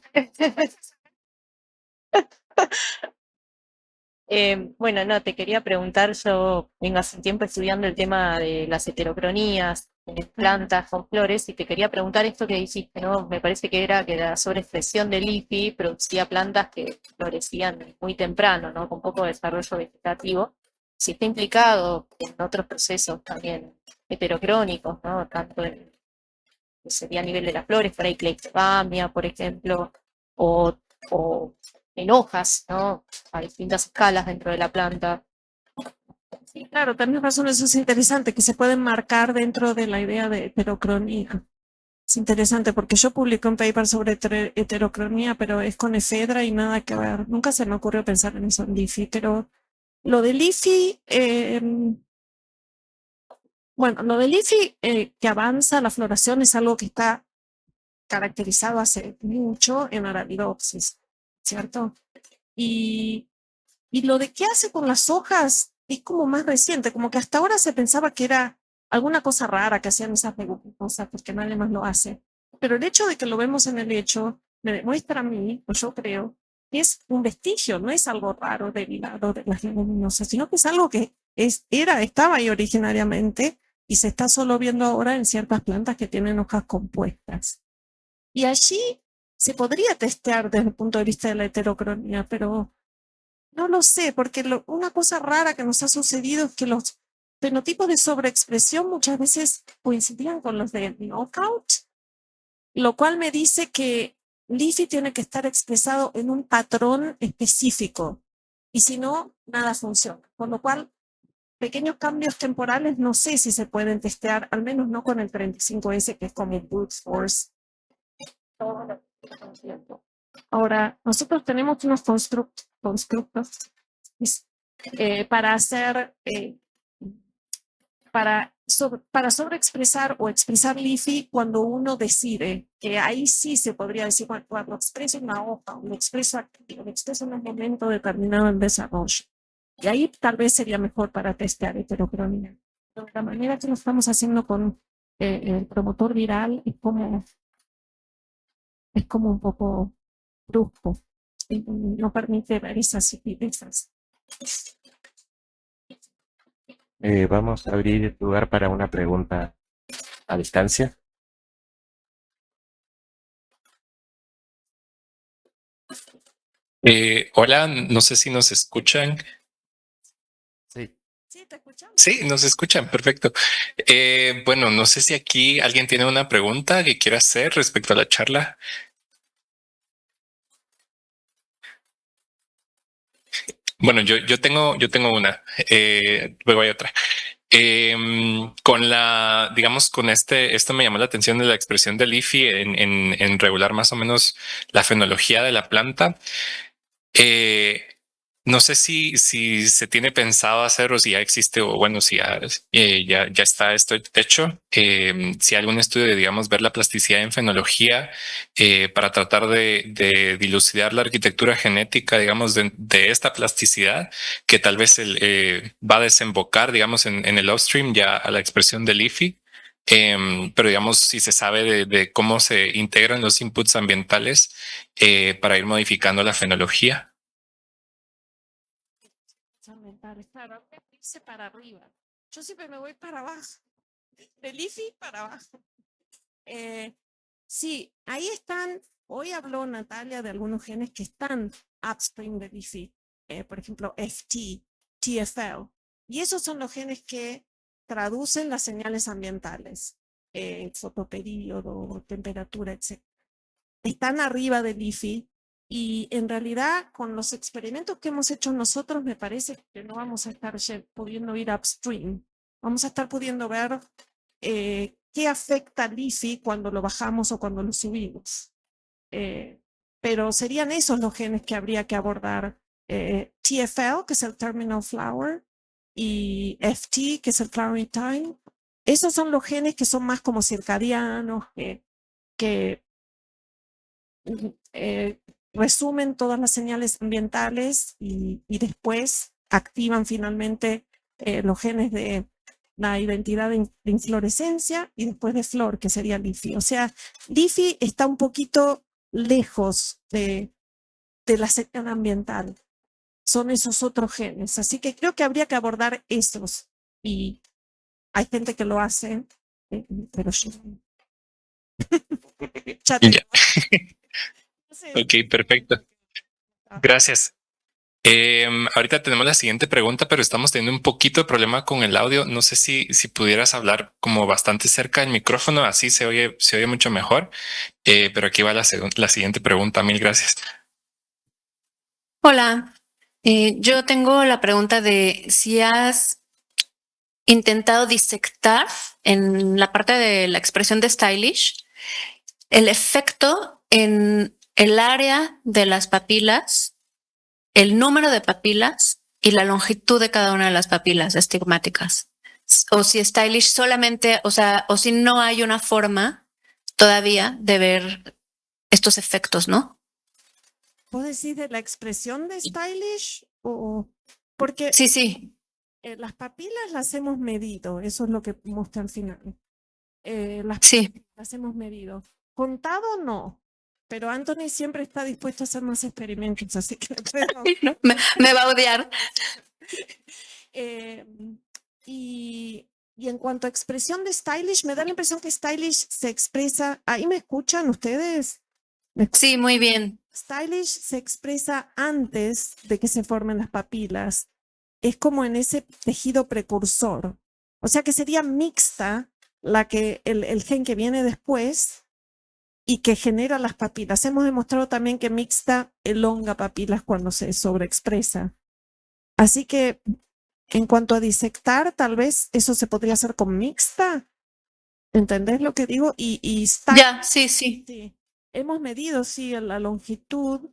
Bueno, no, te quería preguntar, yo vengo hace un tiempo estudiando el tema de las heterocronías en plantas con flores y te quería preguntar esto que dijiste, ¿no? Me parece que era que la sobreexpresión del IFI producía plantas que florecían muy temprano, ¿no? Con poco desarrollo vegetativo. Si está implicado en otros procesos también heterocrónicos, ¿no? Tanto en, que sería a nivel de las flores, por ahí Cleixtramia, por ejemplo, o en hojas, ¿no? A distintas escalas dentro de la planta. Sí, claro, también razón, eso es interesante, que se pueden marcar dentro de la idea de heterocronía. Es interesante porque yo publiqué un paper sobre heterocronía, pero es con efedra y nada que ver. Nunca se me ocurrió pensar en eso en LIFI, pero lo de LIFI, bueno, lo de LIFI que avanza la floración es algo que está caracterizado hace mucho en Arabidopsis, ¿cierto? Y lo de qué hace con las hojas es como más reciente, como que hasta ahora se pensaba que era alguna cosa rara que hacían esas cosas porque nadie más lo hace. Pero el hecho de que lo vemos en el hecho me demuestra a mí, o yo creo, que es un vestigio, no es algo raro derivado de las leguminosas, sino que es algo que estaba ahí originariamente y se está solo viendo ahora en ciertas plantas que tienen hojas compuestas. Y allí se podría testear desde el punto de vista de la heterocronía, pero no lo sé, porque una cosa rara que nos ha sucedido es que los fenotipos de sobreexpresión muchas veces coincidían con los de knockout, lo cual me dice que LIFI tiene que estar expresado en un patrón específico, y si no, nada funciona. Por lo cual, pequeños cambios temporales no sé si se pueden testear, al menos no con el 35S, que es como brute force. todo lo que está haciendo. Ahora, nosotros tenemos unos constructos para hacer, para sobreexpresar o expresar LIFI cuando uno decide, que ahí sí se podría decir, cuando expreso una hoja, o lo expreso aquí, o lo expreso en un momento determinado en desarrollo. Y ahí tal vez sería mejor para testear heterocronía. Pero la manera que lo estamos haciendo con el promotor viral es como un poco brusco. No permite ver esas sutilezas. Vamos a abrir lugar para una pregunta a distancia. Hola, no sé si nos escuchan. Sí. Sí, te escuchamos. Sí, nos escuchan, perfecto. Bueno, no sé si aquí alguien tiene una pregunta que quiera hacer respecto a la charla. Bueno, yo tengo una, luego hay otra. Con la, digamos, con esto me llamó la atención de la expresión de LIFI en regular más o menos la fenología de la planta. No sé si se tiene pensado hacer o si ya existe o bueno, si ya está esto hecho. Si hay algún estudio de, digamos, ver la plasticidad en fenología para tratar de dilucidar la arquitectura genética, digamos, de esta plasticidad que tal vez va a desembocar, digamos, en el upstream ya a la expresión del LIFI. Pero digamos, si se sabe de cómo se integran los inputs ambientales para ir modificando la fenología. Claro, a mí me dice para arriba. Yo siempre me voy para abajo. Del IFI para abajo. Sí, ahí están. Hoy habló Natalia de algunos genes que están upstream del IFI. Por ejemplo, FT, TFL. Y esos son los genes que traducen las señales ambientales. Fotoperíodo, temperatura, etc. Están arriba del IFI. Y en realidad, con los experimentos que hemos hecho nosotros, me parece que no vamos a estar pudiendo ir upstream. Vamos a estar pudiendo ver qué afecta al LIFI cuando lo bajamos o cuando lo subimos. Pero serían esos los genes que habría que abordar. TFL, que es el terminal flower, y FT, que es el flowering time. Esos son los genes que son más como circadianos, que resumen todas las señales ambientales y después activan finalmente los genes de la identidad de inflorescencia y después de flor, que sería LIFI. O sea, LIFI está un poquito lejos de la señal ambiental. Son esos otros genes. Así que creo que habría que abordar esos. Y hay gente que lo hace, pero yo ya te Ok, perfecto. Gracias. Ahorita tenemos la siguiente pregunta, pero estamos teniendo un poquito de problema con el audio. No sé si pudieras hablar como bastante cerca del micrófono, así se oye mucho mejor. Pero aquí va la siguiente pregunta. Mil gracias. Hola, yo tengo la pregunta de si has intentado disectar en la parte de la expresión de Stylish el efecto en el área de las papilas, el número de papilas y la longitud de cada una de las papilas estigmáticas. O si Stylish solamente, o si no hay una forma todavía de ver estos efectos, ¿no? ¿Puedo decir de la expresión de Stylish? Porque Sí. Las papilas las hemos medido, eso es lo que muestra al final. Las hemos medido. Contado no, pero Anthony siempre está dispuesto a hacer más experimentos, así que no, me va a odiar. Y en cuanto a expresión de Stylish, me da la impresión que Stylish se expresa. ¿Ahí me escuchan ustedes? Sí, muy bien. Stylish se expresa antes de que se formen las papilas. Es como en ese tejido precursor. O sea que sería mixta el gen que viene después y que genera las papilas. Hemos demostrado también que mixta elonga papilas cuando se sobreexpresa. Así que en cuanto a disectar, tal vez eso se podría hacer con mixta. ¿Entendés lo que digo? Ya, sí. Hemos medido, sí, la longitud.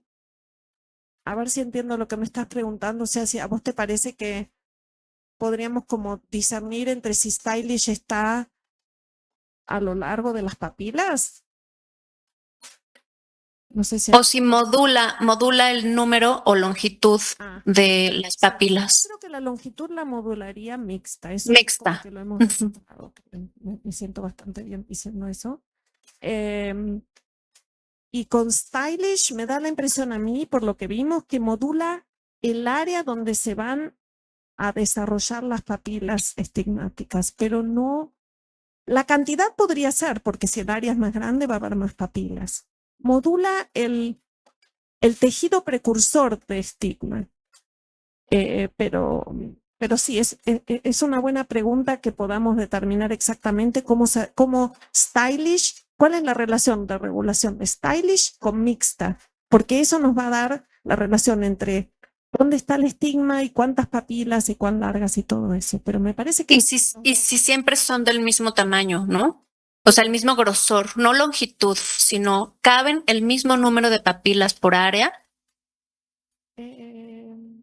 A ver si entiendo lo que me estás preguntando. O sea, si a vos te parece que podríamos como discernir entre si stylish está a lo largo de las papilas. No sé si... O si modula el número o longitud Ah, de las sí, yo papilas. creo que la longitud la modularía mixta. Eso Mixta. como que lo hemos Ujú. demostrado. Me siento bastante bien diciendo eso. Y con stylish me da la impresión a mí, por lo que vimos, que modula el área donde se van a desarrollar las papilas estigmáticas, pero no, la cantidad podría ser, porque si el área es más grande va a haber más papilas. Modula el tejido precursor de estigma, pero sí, es una buena pregunta que podamos determinar exactamente cómo stylish, cuál es la relación de regulación de stylish con mixta, porque eso nos va a dar la relación entre dónde está el estigma y cuántas papilas y cuán largas y todo eso. Pero me parece que... Y si siempre son del mismo tamaño, ¿no? O sea, el mismo grosor, no longitud, sino caben el mismo número de papilas por área.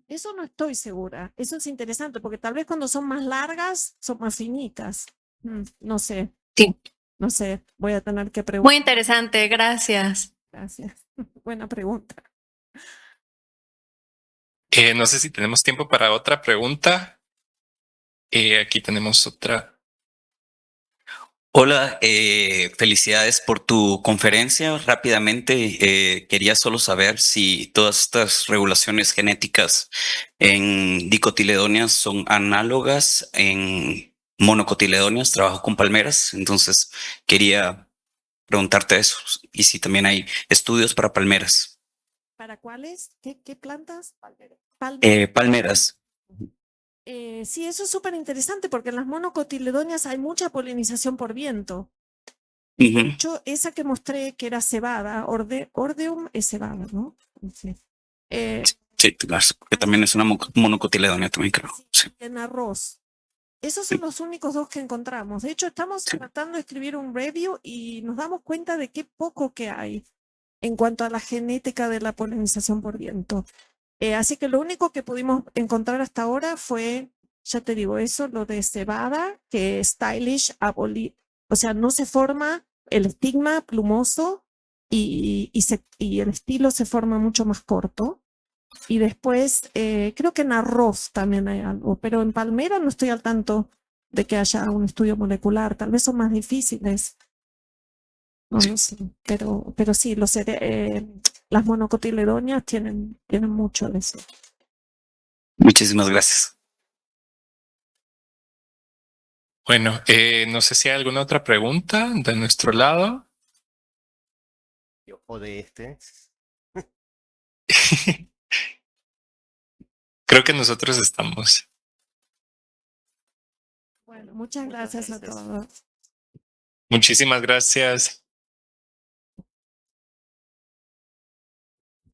Eso no estoy segura. Eso es interesante porque tal vez cuando son más largas son más finitas. No sé, Sí. no sé. Voy a tener que preguntar. Muy interesante, gracias. Gracias. Buena pregunta. No sé si tenemos tiempo para otra pregunta. Aquí tenemos otra. Hola, felicidades por tu conferencia. Rápidamente, quería solo saber si todas estas regulaciones genéticas en dicotiledóneas son análogas en monocotiledóneas. Trabajo con palmeras, entonces quería preguntarte eso y si también hay estudios para palmeras. ¿Para cuáles? ¿Qué plantas? Palmeras. Sí, eso es súper interesante porque en las monocotiledóneas hay mucha polinización por viento. De Ujú. hecho, esa que mostré que era cebada, Ordeum es cebada, ¿no? Sí. Sí, claro, que también es una monocotiledónea también creo. Sí. En arroz. Esos son los únicos dos que encontramos. De hecho, estamos tratando de escribir un review y nos damos cuenta de qué poco que hay en cuanto a la genética de la polinización por viento. Así que lo único que pudimos encontrar hasta ahora fue, ya te digo eso, lo de cebada, que stylish o sea, no se forma el estigma plumoso y el estilo se forma mucho más corto. Y después, creo que en arroz también hay algo, pero en palmera no estoy al tanto de que haya un estudio molecular. Tal vez son más difíciles. No lo sé. Pero sí, las monocotiledóneas tienen mucho de eso. Muchísimas gracias. Bueno, no sé si hay alguna otra pregunta de nuestro lado. O de este. Creo que nosotros estamos. Bueno, muchas gracias a todos. Muchísimas gracias.